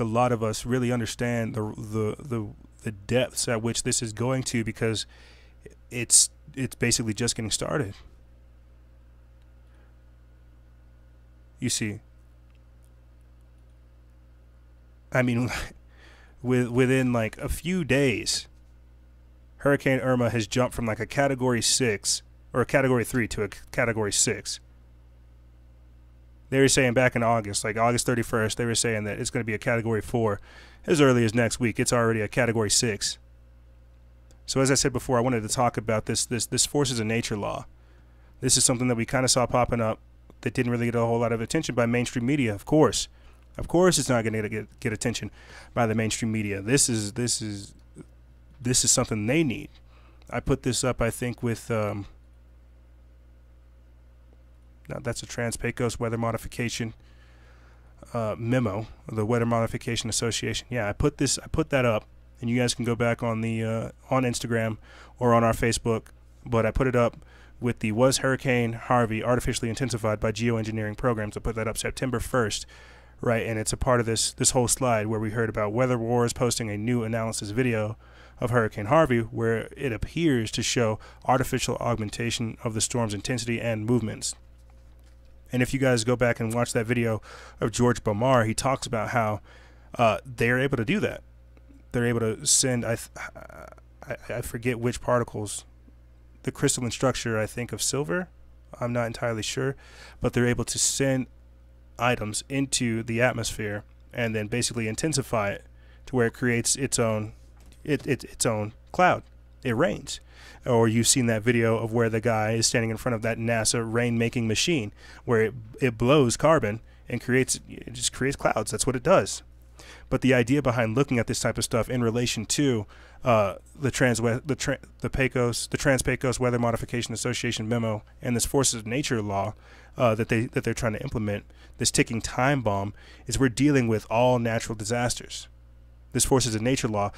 lot of us really understand the depths at which this is going to, because it's basically just getting started. You see, I mean, within like a few days, Hurricane Irma has jumped from like a Category 6 or a Category 3 to a Category 6. They were saying back in August, like August 31st, they were saying that it's going to be a Category 4. As early as next week, it's already a Category 6. So as I said before, I wanted to talk about this forces of nature law. This is something that we kind of saw popping up that didn't really get a whole lot of attention by mainstream media, of course. Of course it's not going to get attention by the mainstream media. This is something they need. I put this up, I think, with now that's a Trans-Pecos weather modification memo, the Weather Modification Association. Yeah, I put that up, and you guys can go back on the on Instagram or on our Facebook. But I put it up with the Was Hurricane Harvey artificially intensified by geoengineering programs. I put that up September 1st, right? And it's a part of this whole slide where we heard about Weather Wars posting a new analysis video of Hurricane Harvey, where it appears to show artificial augmentation of the storm's intensity and movements. And if you guys go back and watch that video of George Bomar, he talks about how they're able to do that. They're able to send, I forget which particles, the crystalline structure, I think, of silver. I'm not entirely sure. But they're able to send items into the atmosphere and then basically intensify it to where it creates its own cloud. It rains. Or you've seen that video of where the guy is standing in front of that NASA rain-making machine, where it blows carbon and it just creates clouds. That's what it does. But the idea behind looking at this type of stuff in relation to the Trans-Pecos Weather Modification Association memo and this forces of nature law that they're trying to implement, this ticking time bomb, is we're dealing with all natural disasters. This forces of nature law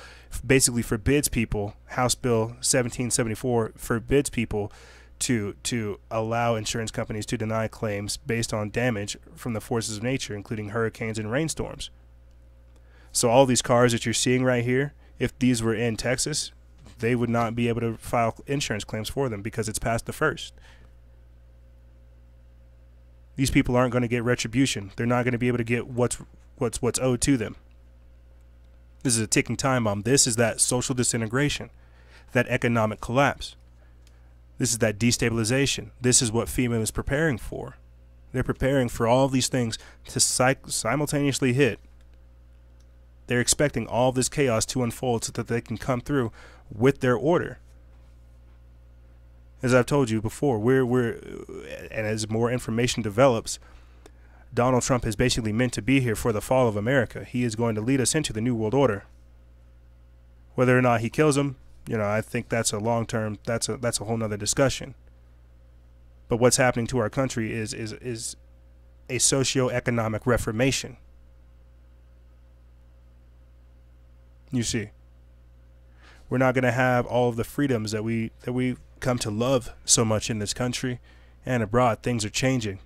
basically forbids people, House Bill 1774 forbids people to allow insurance companies to deny claims based on damage from the forces of nature, including hurricanes and rainstorms. So all these cars that you're seeing right here, if these were in Texas, they would not be able to file insurance claims for them because it's past the first. These people aren't going to get retribution. They're not going to be able to get what's owed to them. This is a ticking time bomb. This is that social disintegration, that economic collapse. This is that destabilization. This is what FEMA is preparing for. They're preparing for all of these things to simultaneously hit. They're expecting all of this chaos to unfold so that they can come through with their order. As I've told you before, and as more information develops, Donald Trump is basically meant to be here for the fall of America. He is going to lead us into the New World Order. Whether or not he kills him, I think that's a long-term, that's a whole nother discussion. But what's happening to our country is a socio-economic reformation. You see, we're not going to have all of the freedoms that we come to love so much in this country and abroad. Things are changing.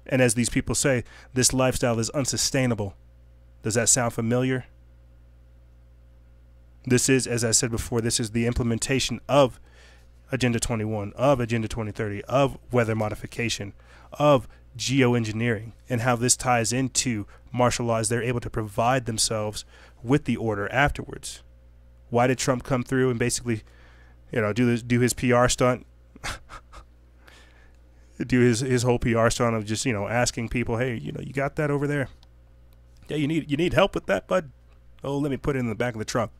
And as these people say, this lifestyle is unsustainable. Does that sound familiar? This is, as I said before, this is the implementation of Agenda 21, of Agenda 2030, of weather modification, of geoengineering, and how this ties into martial law as they're able to provide themselves with the order afterwards. Why did Trump come through and basically, do his PR stunt, do his whole PR stunt of just, asking people, hey, you got that over there? Yeah, you need help with that, bud? Oh, let me put it in the back of the trunk.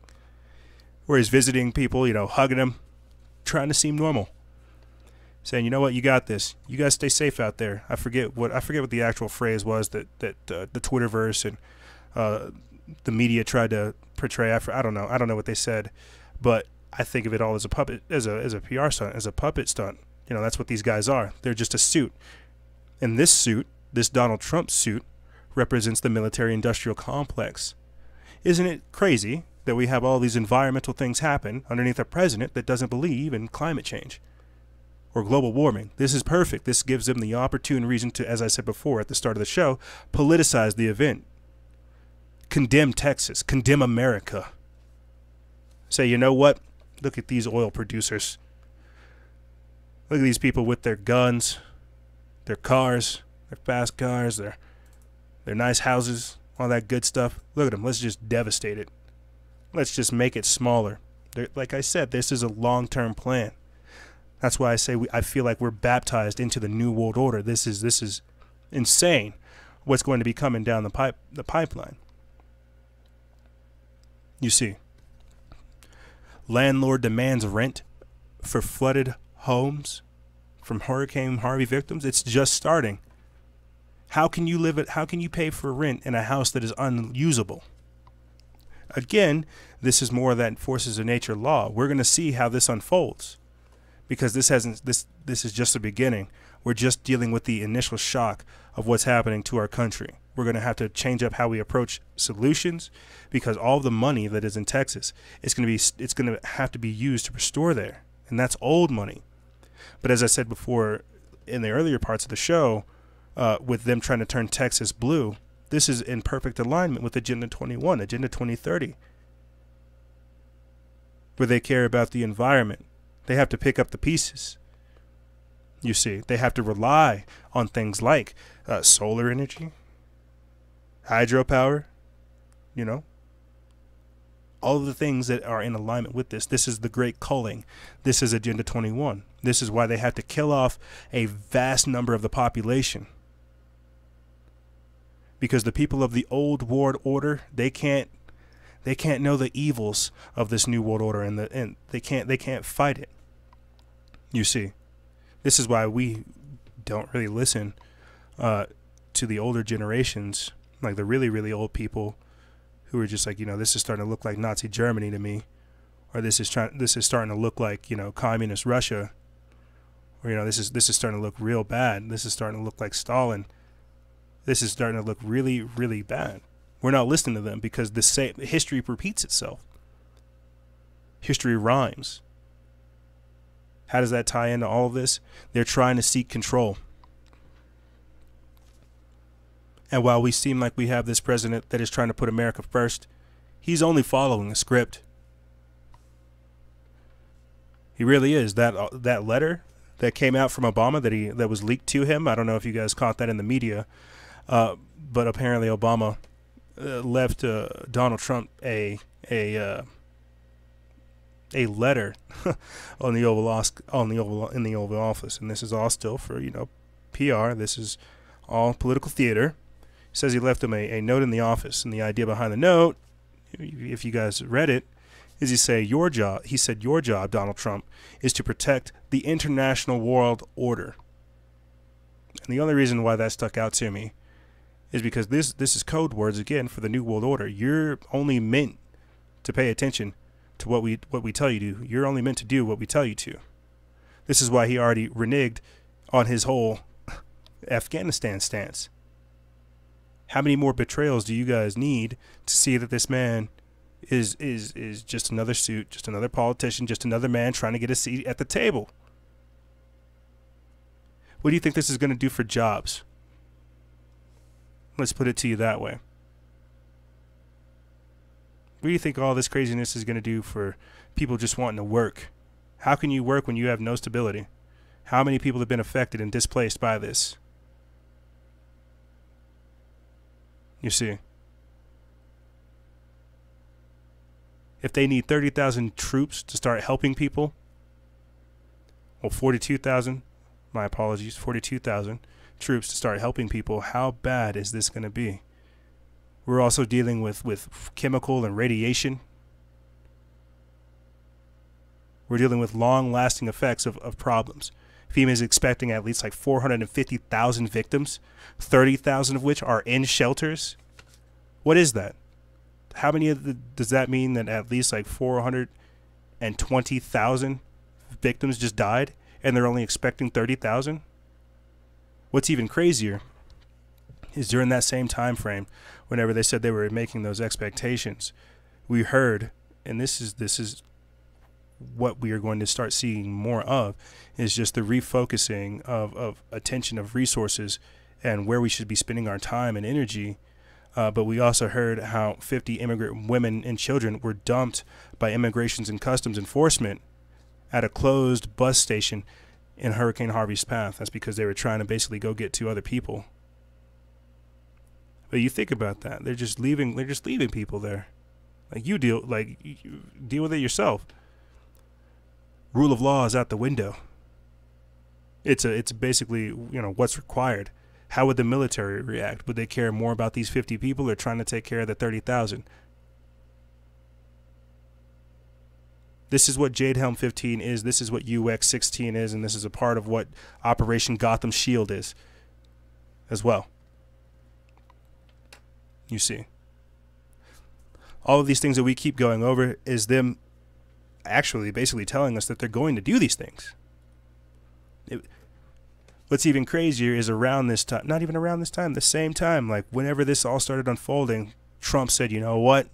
Where he's visiting people, hugging them, trying to seem normal, saying, you know what, you got this. You guys stay safe out there. I forget what the actual phrase was that the Twitterverse and the media tried to portray. I don't know what they said, but I think of it all as a puppet, as a PR stunt, as a puppet stunt. That's what these guys are. They're just a suit. And this suit, this Donald Trump suit, represents the military-industrial complex. Isn't it crazy that we have all these environmental things happen underneath a president that doesn't believe in climate change or global warming? This is perfect. This gives them the opportune reason to, as I said before at the start of the show, politicize the event. Condemn Texas. Condemn America. Say, you know what? Look at these oil producers. Look at these people with their guns, their cars, their fast cars, their nice houses, all that good stuff. Look at them. Let's just devastate it. Let's just make it smaller. Like I said, this is a long-term plan. That's why I say I feel like we're baptized into the New World Order. This is insane what's going to be coming down the pipeline. You see, landlord demands rent for flooded homes from Hurricane Harvey victims. It's just starting. How can you pay for rent in a house that is unusable? Again, this is more that forces of nature law. We're going to see how this unfolds, because this is just the beginning. We're just dealing with the initial shock of what's happening to our country. We're going to have to change up how we approach solutions, because all the money that is in Texas, it's going to have to be used to restore there, and that's old money. But as I said before in the earlier parts of the show, with them trying to turn Texas blue, this is in perfect alignment with Agenda 21, Agenda 2030, where they care about the environment. They have to pick up the pieces. You see, they have to rely on things like solar energy, hydropower, all of the things that are in alignment with this. This is the great culling. This is Agenda 21. This is why they have to kill off a vast number of the population. Because the people of the old world order, they can't know the evils of this new world order, and they can't fight it. You see, this is why we don't really listen to the older generations, like the really, really old people who are just like, this is starting to look like Nazi Germany to me, or this is starting to look like, communist Russia, or this is starting to look real bad. This is starting to look like Stalin. This is starting to look really, really bad. We're not listening to them because history repeats itself. History rhymes. How does that tie into all of this? They're trying to seek control. And while we seem like we have this president that is trying to put America first, he's only following a script. He really is. That letter that came out from Obama that was leaked to him, I don't know if you guys caught that in the media, but apparently Obama left Donald Trump a letter in the Oval Office, and this is all still for PR. This is all political theater. He says he left him a note in the office, and the idea behind the note, if you guys read it, is he said your job, Donald Trump, is to protect the international world order. And the only reason why that stuck out to me is because this is code words again for the New World Order. You're only meant to pay attention to what we tell you to. You're only meant to do what we tell you to. This is why he already reneged on his whole Afghanistan stance. How many more betrayals do you guys need to see that this man is just another suit, just another politician, just another man trying to get a seat at the table? What do you think this is going to do for jobs? Let's put it to you that way. What do you think all this craziness is going to do for people just wanting to work? How can you work when you have no stability? How many people have been affected and displaced by this? You see, if they need 30,000 troops to start helping people, well, 42,000, my apologies, 42,000 troops to start helping people, how bad is this going to be? We're also dealing with chemical and radiation. We're dealing with long-lasting effects of problems. FEMA is expecting at least like 450,000 victims, 30,000 of which are in shelters. What is that? How many does that mean that at least like 420,000 victims just died and they're only expecting 30,000? What's even crazier is during that same time frame, whenever they said they were making those expectations, we heard, and this is what we are going to start seeing more of, is just the refocusing of attention, of resources, and where we should be spending our time and energy. But we also heard how 50 immigrant women and children were dumped by Immigrations and Customs Enforcement at a closed bus station in Hurricane Harvey's path. That's because they were trying to basically go get to other people. But you think about that. They're just leaving people there. Like you deal with it yourself. Rule of law is out the window. It's basically, you know, what's required. How would the military react? Would they care more about these 50 people or trying to take care of the 30,000? This is what Jade Helm 15 is. This is what UX 16 is, and this is a part of what Operation Gotham Shield is as well. You see. All of these things that we keep going over is them actually basically telling us that they're going to do these things. What's even crazier is around this time, not even around this time, the same time, like whenever this all started unfolding, Trump said, you know what?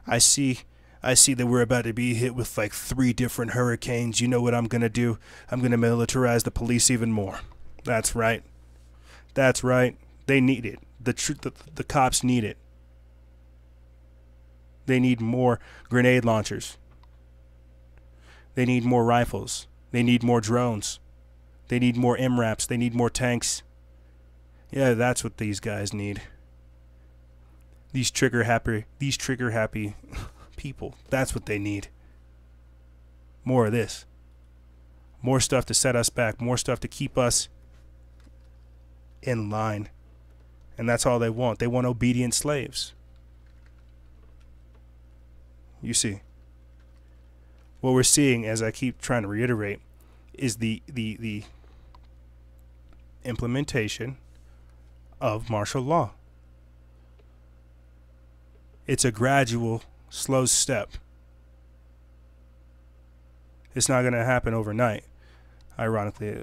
I see that we're about to be hit with like 3 different hurricanes. You know what I'm going to do? I'm going to militarize the police even more. That's right. That's right. They need it. The cops need it. They need more grenade launchers. They need more rifles. They need more drones. They need more MRAPs. They need more tanks. Yeah, that's what these guys need. These trigger happy people. That's what they need. More of this. More stuff to set us back. More stuff to keep us in line. And that's all they want. They want obedient slaves. You see. What we're seeing, as I keep trying to reiterate, is the implementation of martial law. It's a gradual, slow step. It's not going to happen overnight. Ironically,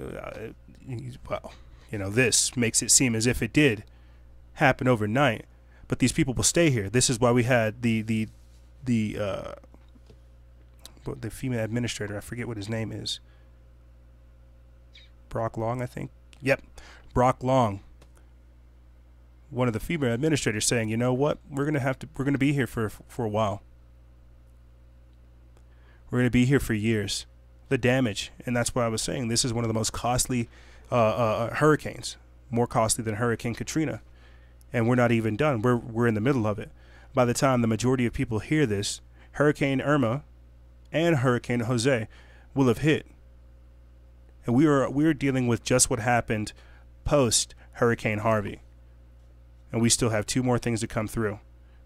well, you know, this makes it seem as if it did happen overnight. But these people will stay here. This is why we had the female administrator, I forget what his name is. Brock Long, I think. Yep, Brock Long. One of the female administrators saying, you know what? We're gonna be here for a while. We're gonna be here for years. The damage, and that's why I was saying this is one of the most costly hurricanes, more costly than Hurricane Katrina, and we're not even done. We're in the middle of it. By the time the majority of people hear this, Hurricane Irma and Hurricane Jose will have hit. And we are dealing with just what happened post Hurricane Harvey. And we still have 2 more things to come through.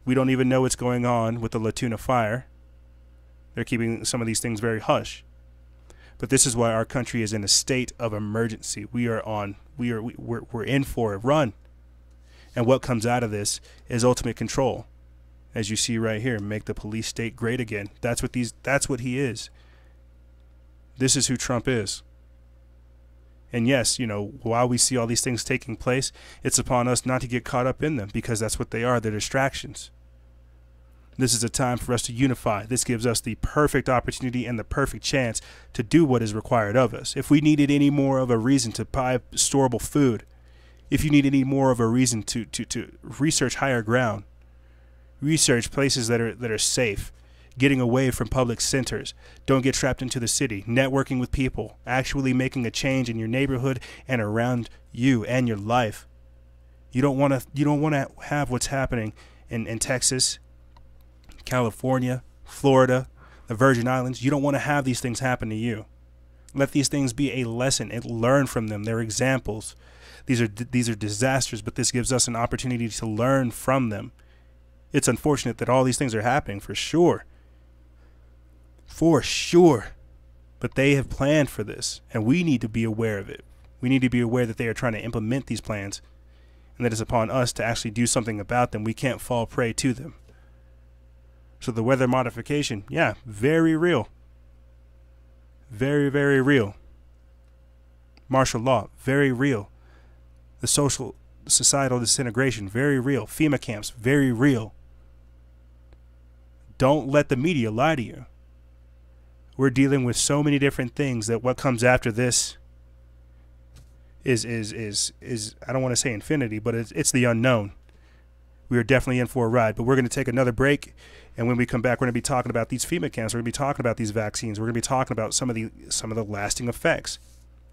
We don't even know what's going on with the La Tuna fire. They're keeping some of these things very hush. But this is why our country is in a state of emergency. We're in for a run. And what comes out of this is ultimate control. As you see right here, make the police state great again. That's what he is. This is who Trump is. And yes, you know, while we see all these things taking place, it's upon us not to get caught up in them, because that's what they are. They're distractions. This is a time for us to unify. This gives us the perfect opportunity and the perfect chance to do what is required of us. If we needed any more of a reason to buy storable food, if you need any more of a reason to research higher ground, research places that are safe, getting away from public centers. Don't get trapped into the city. Networking with people. Actually making a change in your neighborhood and around you and your life. You don't want to have what's happening in Texas, California, Florida, the Virgin Islands. You don't want to have these things happen to you. Let these things be a lesson and learn from them. They're examples. These are disasters, but this gives us an opportunity to learn from them. It's unfortunate that all these things are happening, for sure. For sure. But they have planned for this, and we need to be aware of it. We need to be aware that they are trying to implement these plans, and that it's upon us to actually do something about them. We can't fall prey to them. So the weather modification, yeah, very real. Very, very real. Martial law, very real. The societal disintegration, very real. FEMA camps, very real. Don't let the media lie to you. We're dealing with so many different things that what comes after this is I don't want to say infinity, but it's the unknown. We are definitely in for a ride, but we're going to take another break, and when we come back, we're going to be talking about these FEMA camps. We're going to be talking about these vaccines. We're going to be talking about some of the lasting effects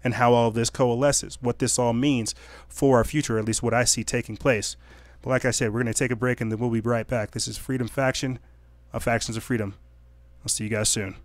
and how all of this coalesces, what this all means for our future, at least what I see taking place. But like I said, we're going to take a break, and then we'll be right back. This is Freedom Faction of Factions of Freedom. I'll see you guys soon.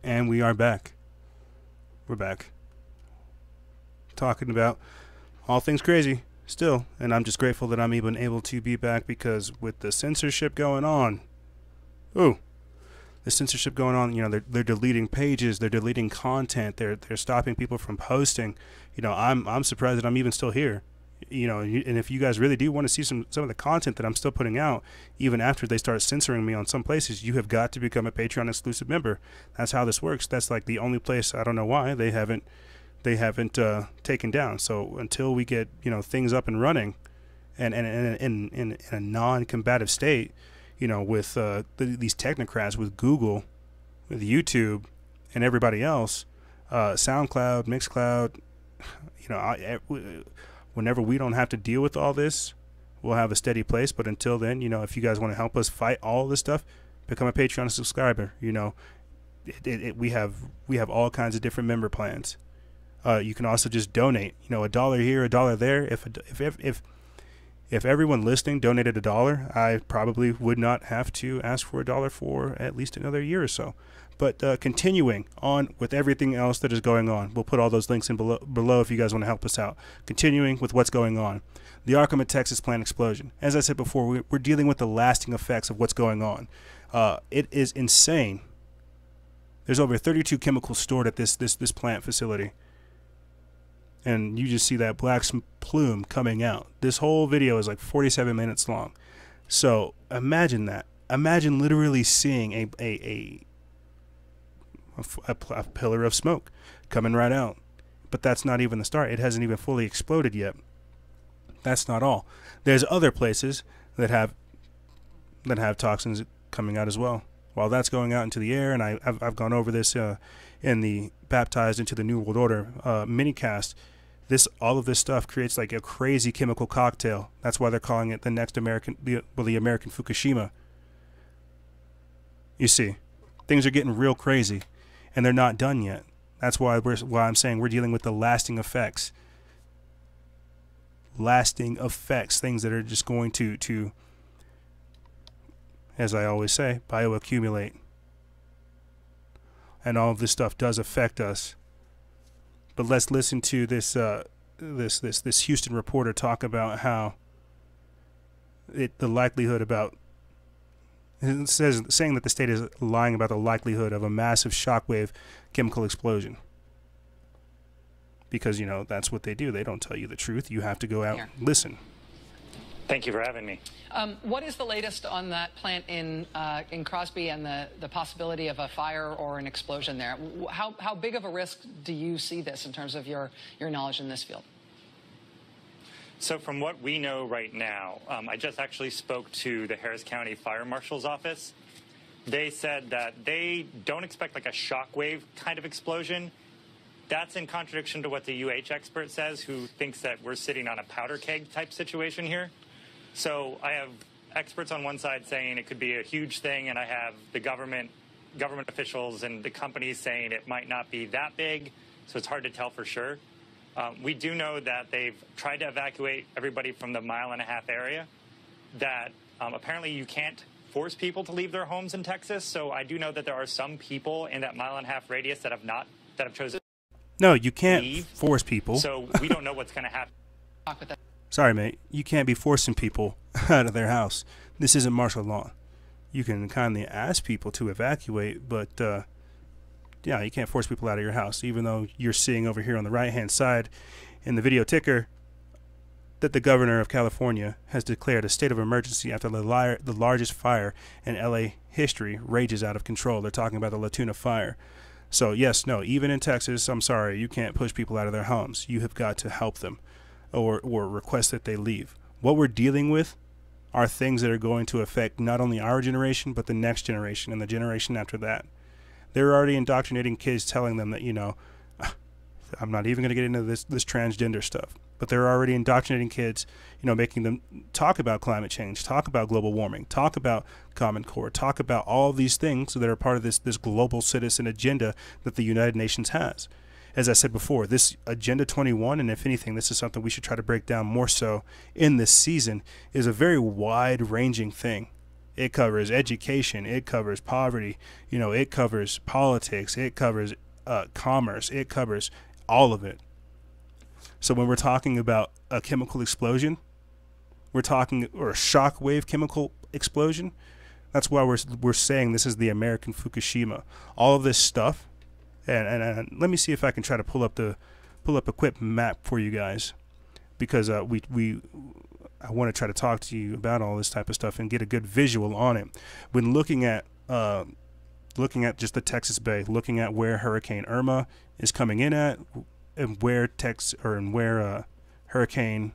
And we are back. We're back. Talking about all things crazy. still, and I'm just grateful that I'm even able to be back, because with the censorship going on, the censorship going on, they're deleting pages, they're deleting content, they're stopping people from posting. I'm surprised that I'm even still here. And if you guys really do want to see some of the content that I'm still putting out, even after they start censoring me on some places, you have got to become a Patreon exclusive member. That's how this works. That's like the only place, I don't know why they haven't taken down. So until we get things up and running, and in a non-combative state, with these technocrats, with Google, with YouTube, and everybody else, SoundCloud, Mixcloud, whenever we don't have to deal with all this, we'll have a steady place. But until then, if you guys want to help us fight all this stuff, become a Patreon subscriber. We have all kinds of different member plans. You can also just donate. $1 here, $1 there. If everyone listening donated $1, I probably would not have to ask for $1 for at least another year or so. But continuing on with everything else that is going on, we'll put all those links in below if you guys want to help us out. Continuing with what's going on, the Arkham, Texas plant explosion. As I said before, we're dealing with the lasting effects of what's going on. It is insane. There's over 32 chemicals stored at this plant facility, and you just see that black plume coming out. This whole video is like 47 minutes long. So imagine that. Imagine literally seeing a pillar of smoke coming right out. But that's not even the start. It hasn't even fully exploded yet. That's not all. There's other places that have toxins coming out as well. While that's going out into the air, and I've gone over this in the Baptized into the New World Order minicast, all of this stuff creates like a crazy chemical cocktail. That's why they're calling it the next American Fukushima. You see, things are getting real crazy, and they're not done yet. That's why I'm saying we're dealing with the lasting effects. Lasting effects, things that are just going to, as I always say, bioaccumulate. And all of this stuff does affect us. But let's listen to this Houston reporter talk about how the likelihood about, saying that the state is lying about the likelihood of a massive shockwave chemical explosion. Because, that's what they do. They don't tell you the truth. You have to go out and listen. Thank you for having me. What is the latest on that plant in Crosby and the possibility of a fire or an explosion there? How big of a risk do you see this in terms of your knowledge in this field? So from what we know right now, I just actually spoke to the Harris County Fire Marshal's office. They said that they don't expect like a shockwave kind of explosion. That's in contradiction to what the UH expert says, who thinks that we're sitting on a powder keg type situation here. So I have experts on one side saying it could be a huge thing, and I have the government officials and the companies saying it might not be that big, so it's hard to tell for sure. We do know that they've tried to evacuate everybody from the 1.5 mile area, that apparently you can't force people to leave their homes in Texas, so I do know that there are some people in that 1.5 mile radius that have chosen. No, you can't force people. So we don't know what's going to happen. Sorry, mate. You can't be forcing people out of their house. This isn't martial law. You can kindly ask people to evacuate, but yeah, you can't force people out of your house, even though you're seeing over here on the right-hand side in the video ticker that the governor of California has declared a state of emergency after the largest fire in LA history rages out of control. They're talking about the La Tuna fire. So yes, no, even in Texas, I'm sorry, you can't push people out of their homes. You have got to help them or request that they leave. What we're dealing with are things that are going to affect not only our generation, but the next generation and the generation after that. They're already indoctrinating kids, telling them that, I'm not even going to get into this transgender stuff, but they're already indoctrinating kids, making them talk about climate change, talk about global warming, talk about Common Core, talk about all of these things that are part of this global citizen agenda that the United Nations has. As I said before, this Agenda 21, and if anything, this is something we should try to break down more so in this season, is a very wide-ranging thing. It covers education, it covers poverty, it covers politics, it covers commerce, it covers all of it. So when we're talking about a chemical explosion, we're talking, or a shockwave chemical explosion. That's why we're saying this is the American Fukushima. All of this stuff, and let me see if I can try to pull up a quick map for you guys, because I want to try to talk to you about all this type of stuff and get a good visual on it. When looking at just the Texas Bay, looking at where Hurricane Irma is coming in at, and where Hurricane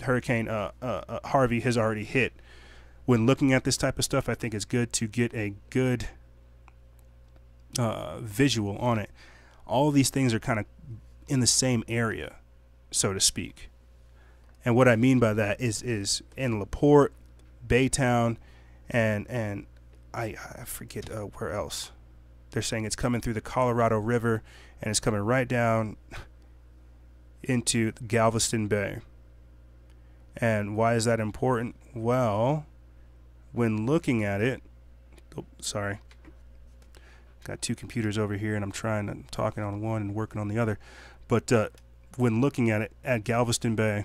Harvey has already hit. When looking at this type of stuff, I think it's good to get a good visual on it. All of these things are kind of in the same area, so to speak. And what I mean by that is in LaPorte, Baytown, and I forget where else. They're saying it's coming through the Colorado River, and it's coming right down into Galveston Bay. And why is that important? Well, when looking at it, sorry, got two computers over here, and I'm talking on one and working on the other. But when looking at it at Galveston Bay,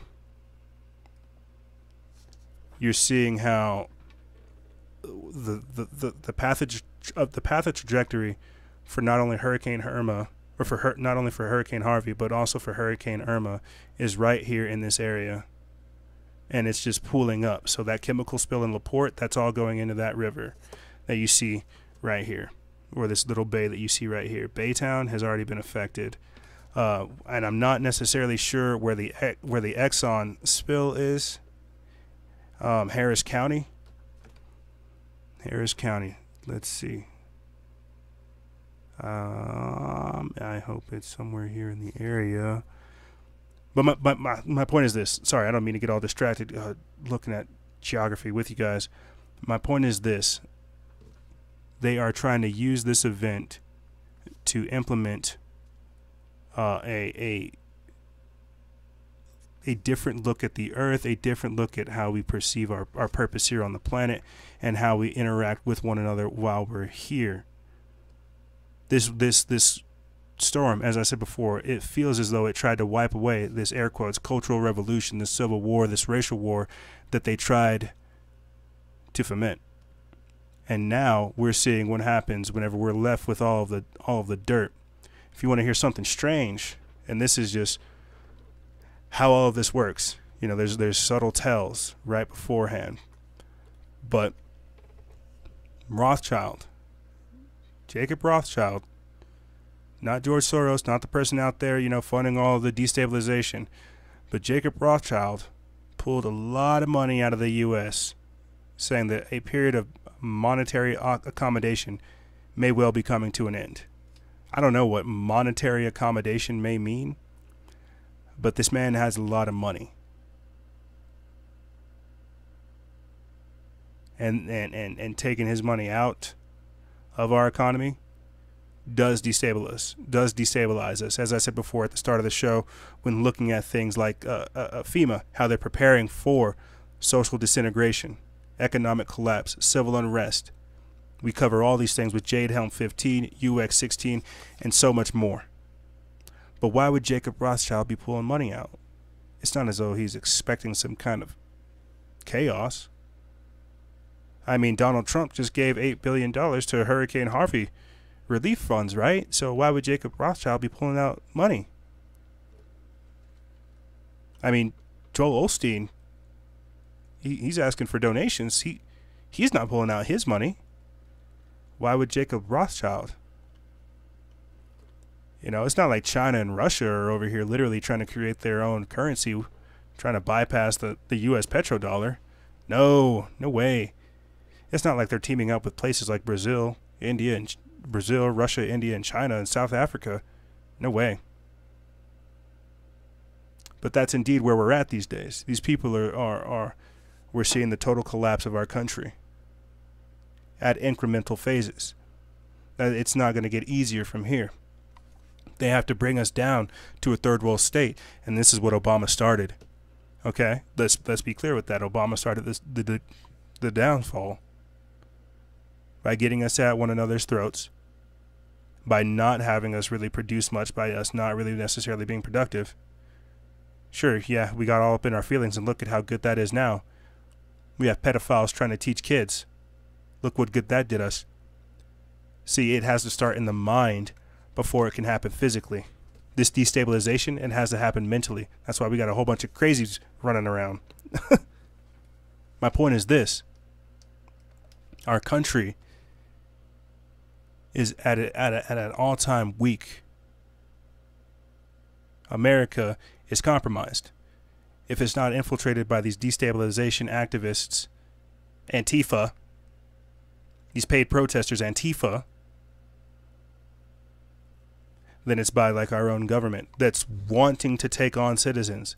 you're seeing how the path of trajectory for not only Hurricane Irma, or not only for Hurricane Harvey, but also for Hurricane Irma, is right here in this area. And it's just pooling up. So that chemical spill in LaPorte, that's all going into that river that you see right here, or this little bay that you see right here. Baytown has already been affected, and I'm not necessarily sure where the Exxon spill is. Harris County. Let's see. I hope it's somewhere here in the area. But my point is this. Sorry, I don't mean to get all distracted looking at geography with you guys. My point is this. They are trying to use this event to implement a different look at the earth, a different look at how we perceive our purpose here on the planet, and how we interact with one another while we're here. This storm, as I said before, it feels as though it tried to wipe away this air quotes cultural revolution, this civil war, this racial war that they tried to foment. And now we're seeing what happens whenever we're left with all of the dirt. If you want to hear something strange, and this is just how all of this works, you know, there's subtle tells right beforehand. But Jacob Rothschild, not George Soros, not the person out there, you know, funding all of the destabilization, but Jacob Rothschild pulled a lot of money out of the U.S., saying that a period of monetary accommodation may well be coming to an end. I don't know what monetary accommodation may mean, but this man has a lot of money. And taking his money out of our economy does destabilize us. As I said before at the start of the show, when looking at things like FEMA, how they're preparing for social disintegration, economic collapse, civil unrest. We cover all these things with Jade Helm 15, UX 16, and so much more. But why would Jacob Rothschild be pulling money out? It's not as though he's expecting some kind of chaos. I mean, Donald Trump just gave $8 billion to Hurricane Harvey relief funds, right? So why would Jacob Rothschild be pulling out money? I mean, Joel Osteen, he's asking for donations. He's not pulling out his money. Why would Jacob Rothschild? You know, it's not like China and Russia are over here literally trying to create their own currency, trying to bypass the U.S. petrodollar. No way. It's not like they're teaming up with places like Brazil, Russia, India, and China, and South Africa. No way. But that's indeed where we're at these days. These people we're seeing the total collapse of our country at incremental phases. It's not going to get easier from here. They have to bring us down to a third world state, and this is what Obama started. Okay, let's be clear with that. Obama started the downfall by getting us at one another's throats, by not having us really produce much, by us not really necessarily being productive. Sure, yeah, we got all up in our feelings, and look at how good that is now. We have pedophiles trying to teach kids. Look what good that did us. See, it has to start in the mind before it can happen physically. This destabilization, it has to happen mentally. That's why we got a whole bunch of crazies running around. My point is this. Our country is at an all-time weak. America is compromised. If it's not infiltrated by these destabilization activists, Antifa, these paid protesters, Antifa, then it's by like our own government that's wanting to take on citizens.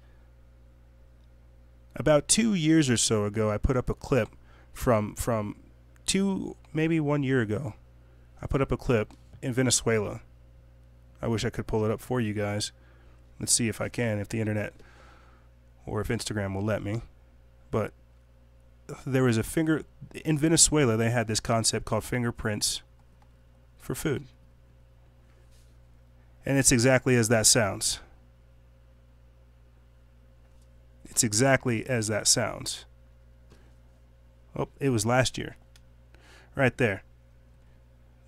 About 2 years or so ago, I put up a clip from maybe 1 year ago. I put up a clip in Venezuela. I wish I could pull it up for you guys. Let's see if I can, if the internet or if Instagram will let me. But there was in Venezuela, they had this concept called fingerprints for food. And it's exactly as that sounds. It's exactly as that sounds. Oh, it was last year. Right there.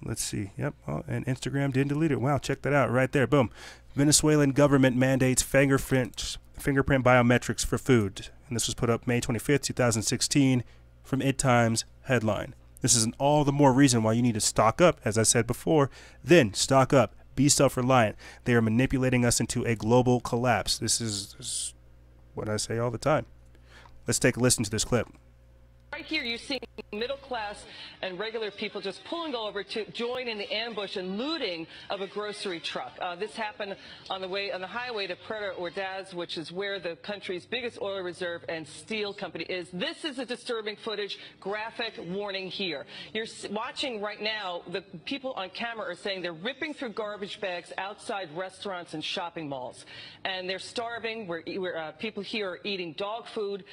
Let's see. Yep. Oh, and Instagram didn't delete it. Wow, check that out. Right there. Boom. Venezuelan government mandates fingerprint biometrics for food. And this was put up May 25th, 2016 from Id Times headline. This is all the more reason why you need to stock up, as I said before. Then stock up. Be self-reliant. They are manipulating us into a global collapse. This is what I say all the time. Let's take a listen to this clip. Right here, you're seeing middle class and regular people just pulling over to join in the ambush and looting of a grocery truck. This happened on the highway to Puerto Ordaz, which is where the country's biggest oil reserve and steel company is. This is a disturbing footage. Graphic warning here. You're watching right now. The people on camera are saying they're ripping through garbage bags outside restaurants and shopping malls, and they're starving. People here are eating dog food.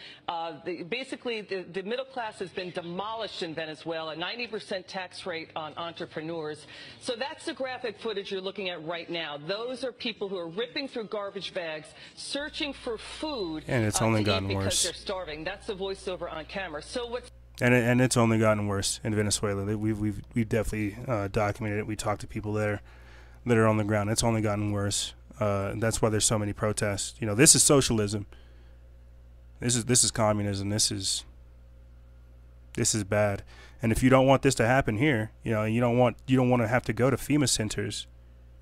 Basically, the middle class has been demolished in Venezuela, 90% tax rate on entrepreneurs. So that's the graphic footage you're looking at right now. Those are people who are ripping through garbage bags, searching for food, and it's only gotten because worse. They're starving. That's the voiceover on camera. So what's and it's only gotten worse in Venezuela. We've definitely documented it. We talked to people there that are on the ground. It's only gotten worse. That's why there's so many protests. You know, this is socialism. This is communism. This is bad. And if you don't want this to happen here, you know, you don't want to have to go to FEMA centers.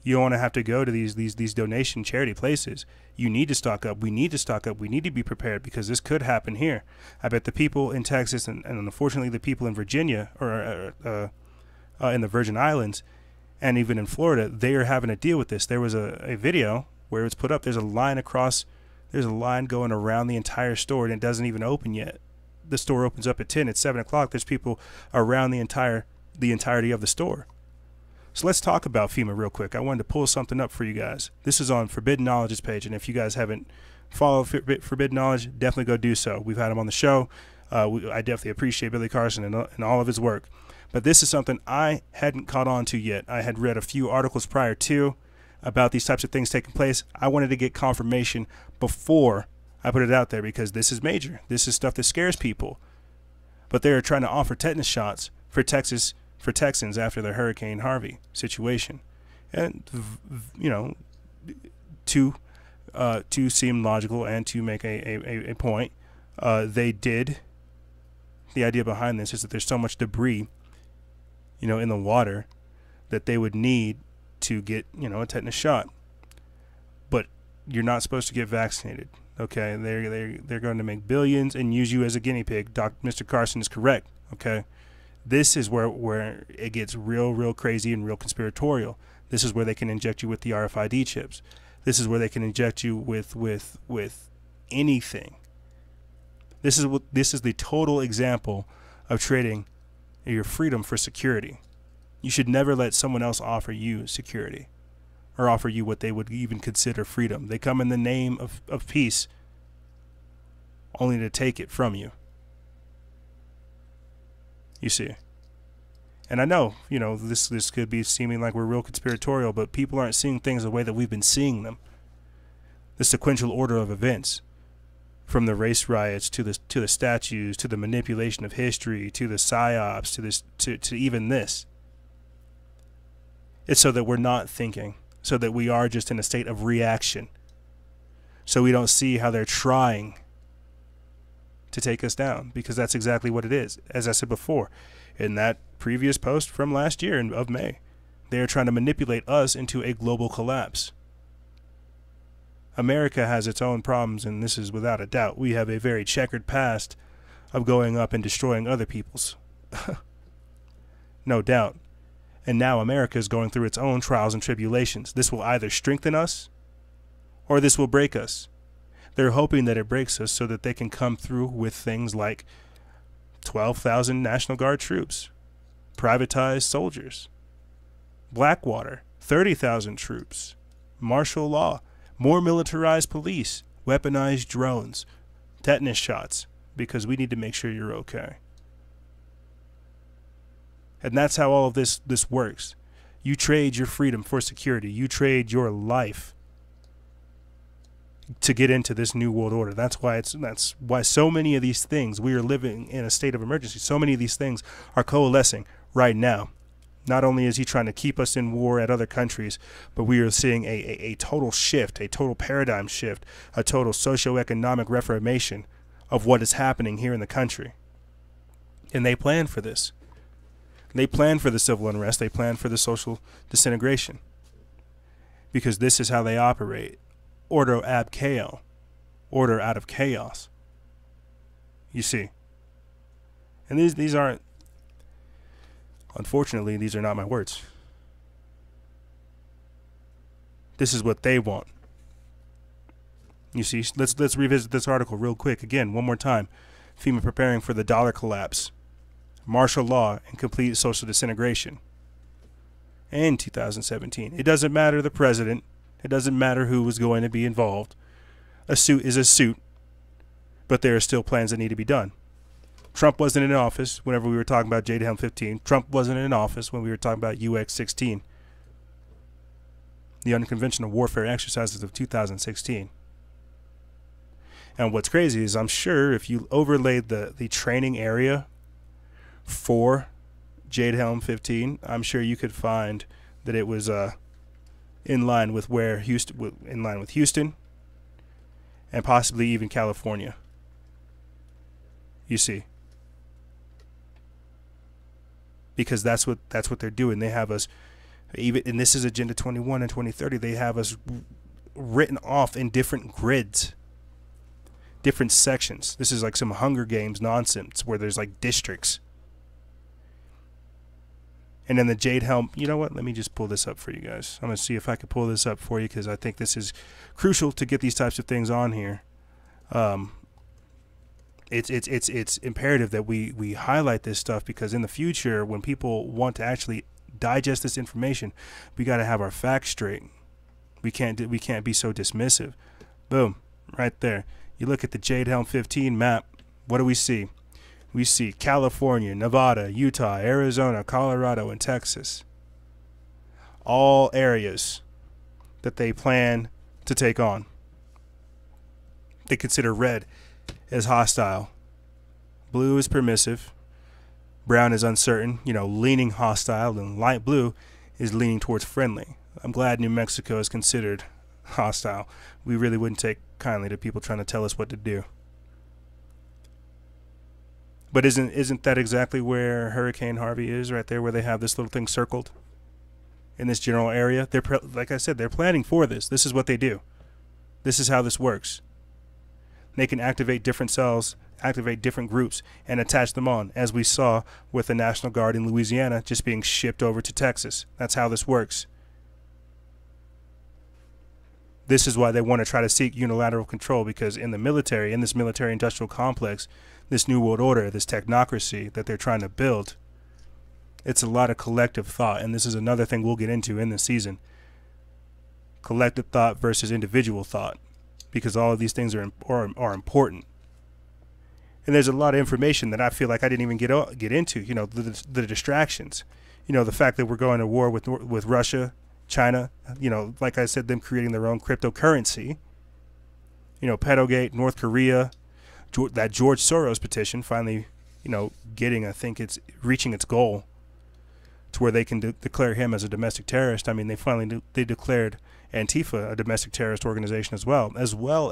You don't want to have to go to these donation charity places. You need to stock up. We need to stock up. We need to be prepared because this could happen here. I bet the people in Texas and unfortunately the people in Virginia or in the Virgin Islands and even in Florida, they are having to deal with this. There was a video where it's put up. There's a line going around the entire store and it doesn't even open yet. The store opens up at 10. It's 7 o'clock. There's people around the entirety of the store. So let's talk about FEMA real quick. I wanted to pull something up for you guys. This is on Forbidden Knowledge's page, and if you guys haven't followed Forbidden Knowledge, definitely go do so. We've had him on the show. I definitely appreciate Billy Carson and all of his work. But this is something I hadn't caught on to yet. I had read a few articles prior to about these types of things taking place. I wanted to get confirmation before I put it out there because this is major. This is stuff that scares people. But they are trying to offer tetanus shots for Texans after the Hurricane Harvey situation. And, you know, to seem logical and to make a point, they did. The idea behind this is that there's so much debris, you know, in the water that they would need to get, you know, a tetanus shot. But you're not supposed to get vaccinated. Okay, they're going to make billions and use you as a guinea pig. Mr. Carson is correct. Okay, this is where it gets real crazy and real conspiratorial. This is where they can inject you with the RFID chips. This is where they can inject you with anything. This is the total example of trading your freedom for security. You should never let someone else offer you security or offer you what they would even consider freedom. They come in the name of peace only to take it from you. You see. And I know, you know, this could be seeming like we're real conspiratorial, but people aren't seeing things the way that we've been seeing them. The sequential order of events, from the race riots to the statues, to the manipulation of history, to the psyops, to even this. It's so that we're not thinking, so that we are just in a state of reaction. So we don't see how they're trying to take us down, because that's exactly what it is. As I said before, in that previous post from last year of May, they are trying to manipulate us into a global collapse. America has its own problems, and this is without a doubt. We have a very checkered past of going up and destroying other people's. No doubt. And now America is going through its own trials and tribulations. This will either strengthen us or this will break us. They're hoping that it breaks us so that they can come through with things like 12,000 National Guard troops, privatized soldiers, Blackwater, 30,000 troops, martial law, more militarized police, weaponized drones, tetanus shots, because we need to make sure you're okay. And that's how all of this works. You trade your freedom for security. You trade your life to get into this new world order. That's why so many of these things, we are living in a state of emergency. So many of these things are coalescing right now. Not only is he trying to keep us in war at other countries, but we are seeing a total shift, a total paradigm shift, a total socioeconomic reformation of what is happening here in the country. And they plan for this. They plan for the civil unrest. They plan for the social disintegration. Because this is how they operate. Ordo ab chaos. Order out of chaos. You see. And these aren't, unfortunately, these are not my words. This is what they want. You see, let's revisit this article real quick again, one more time. FEMA preparing for the dollar collapse, martial law, and complete social disintegration. In 2017, it doesn't matter the president. It doesn't matter who was going to be involved. A suit is a suit, but there are still plans that need to be done. Trump wasn't in office whenever we were talking about JDHelm 15. Trump wasn't in office when we were talking about UX 16. The unconventional warfare exercises of 2016. And what's crazy is I'm sure if you overlaid the training area for JDHelm 15, I'm sure you could find that it was in line with Houston, and possibly even California. You see, because that's what they're doing. They have us, even, and this is Agenda 21 and 2030. They have us written off in different grids, different sections. This is like some Hunger Games nonsense where there's like districts. And then the JDHelm, you know what? Let me just pull this up for you guys. I'm going to see if I can pull this up for you, because I think this is crucial to get these types of things on here. It's imperative that we highlight this stuff, because in the future, when people want to actually digest this information, we got to have our facts straight. We can't be so dismissive. Boom, right there. You look at the JDHelm 15 map. What do we see? We see California, Nevada, Utah, Arizona, Colorado, and Texas. All areas that they plan to take on. They consider red as hostile. Blue is permissive. Brown is uncertain, leaning hostile. And light blue is leaning towards friendly. I'm glad New Mexico is considered hostile. We really wouldn't take kindly to people trying to tell us what to do. But isn't that exactly where Hurricane Harvey is, right there, where they have this little thing circled in this general area? Like I said, they're planning for this. This is what they do. This is how this works. They can activate different cells, activate different groups, and attach them on, as we saw with the National Guard in Louisiana just being shipped over to Texas. That's how this works. This is why they want to try to seek unilateral control, because in the military, in this military-industrial complex, this New World Order, this technocracy that they're trying to build, it's a lot of collective thought, and this is another thing we'll get into in this season. Collective thought versus individual thought, because all of these things are important. And there's a lot of information that I feel like I didn't even get into. You know, the distractions. You know, the fact that we're going to war with Russia, China. You know, like I said, them creating their own cryptocurrency. You know, Pedogate, North Korea, that George Soros petition finally, you know, I think it's reaching its goal to where they can declare him as a domestic terrorist. I mean, they declared Antifa a domestic terrorist organization as well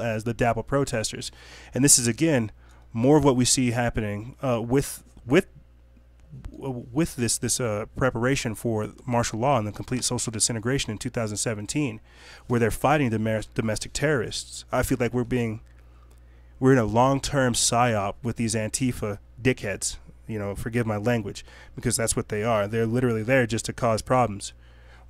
as the DAPL protesters. And this is, again, more of what we see happening with this preparation for martial law and the complete social disintegration in 2017, where they're fighting domestic terrorists. I feel like we're in a long-term psyop with these Antifa dickheads. You know, forgive my language, because that's what they are. They're literally there just to cause problems.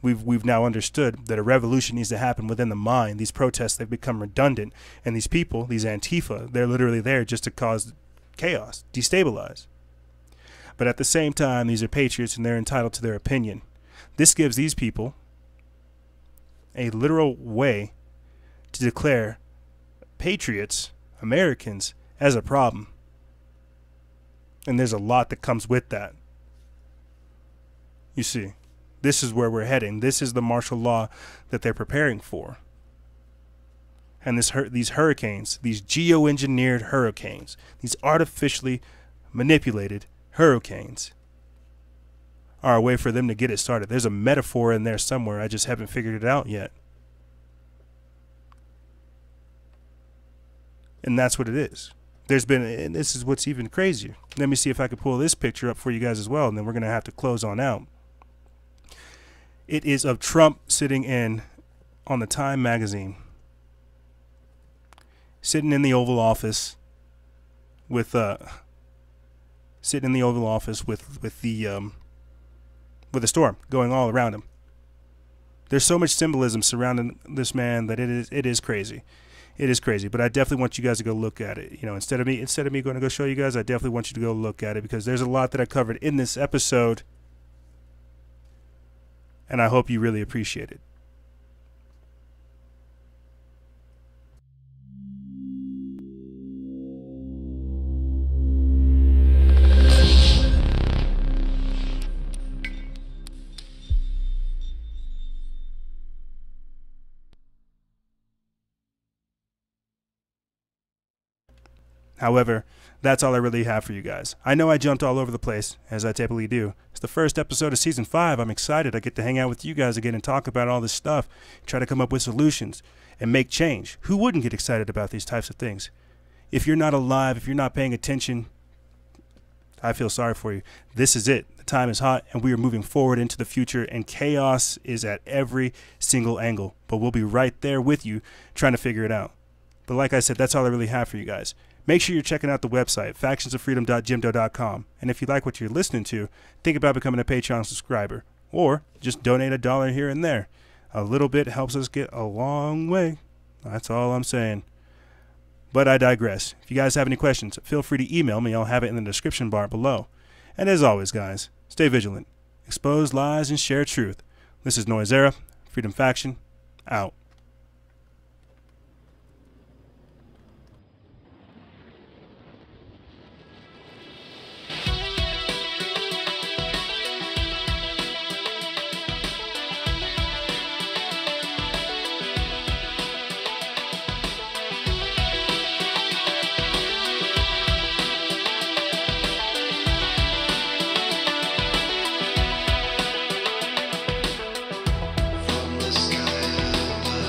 We've now understood that a revolution needs to happen within the mind. These protests, they've become redundant. And these people, these Antifa, they're literally there just to cause chaos, destabilize. But at the same time, these are patriots and they're entitled to their opinion. This gives these people a literal way to declare patriots, Americans, as a problem. And there's a lot that comes with that. You see. This is where we're heading. This is the martial law that they're preparing for. And these hurricanes, these geoengineered hurricanes, these artificially manipulated hurricanes are a way for them to get it started. There's a metaphor in there somewhere. I just haven't figured it out yet. And that's what it is. And this is what's even crazier. Let me see if I can pull this picture up for you guys as well, and then we're going to have to close on out. It is of Trump sitting on the Time magazine, sitting in the Oval Office with the storm going all around him. There's so much symbolism surrounding this man that it is crazy. It is crazy, but I definitely want you guys to go look at it. You know, instead of me going to go show you guys, I definitely want you to go look at it, because there's a lot that I covered in this episode. And I hope you really appreciate it. However, that's all I really have for you guys. I know I jumped all over the place, as I typically do. It's the first episode of Season 5. I'm excited. I get to hang out with you guys again and talk about all this stuff, try to come up with solutions, and make change. Who wouldn't get excited about these types of things? If you're not alive, if you're not paying attention, I feel sorry for you. This is it. The time is hot, and we are moving forward into the future, and chaos is at every single angle. But we'll be right there with you trying to figure it out. But like I said, that's all I really have for you guys. Make sure you're checking out the website, factionsoffreedom.jimdo.com. And if you like what you're listening to, think about becoming a Patreon subscriber. Or just donate $1 here and there. A little bit helps us get a long way. That's all I'm saying. But I digress. If you guys have any questions, feel free to email me. I'll have it in the description bar below. And as always, guys, stay vigilant. Expose lies and share truth. This is Noise Era, Freedom Faction, out. From the sky above.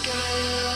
sky.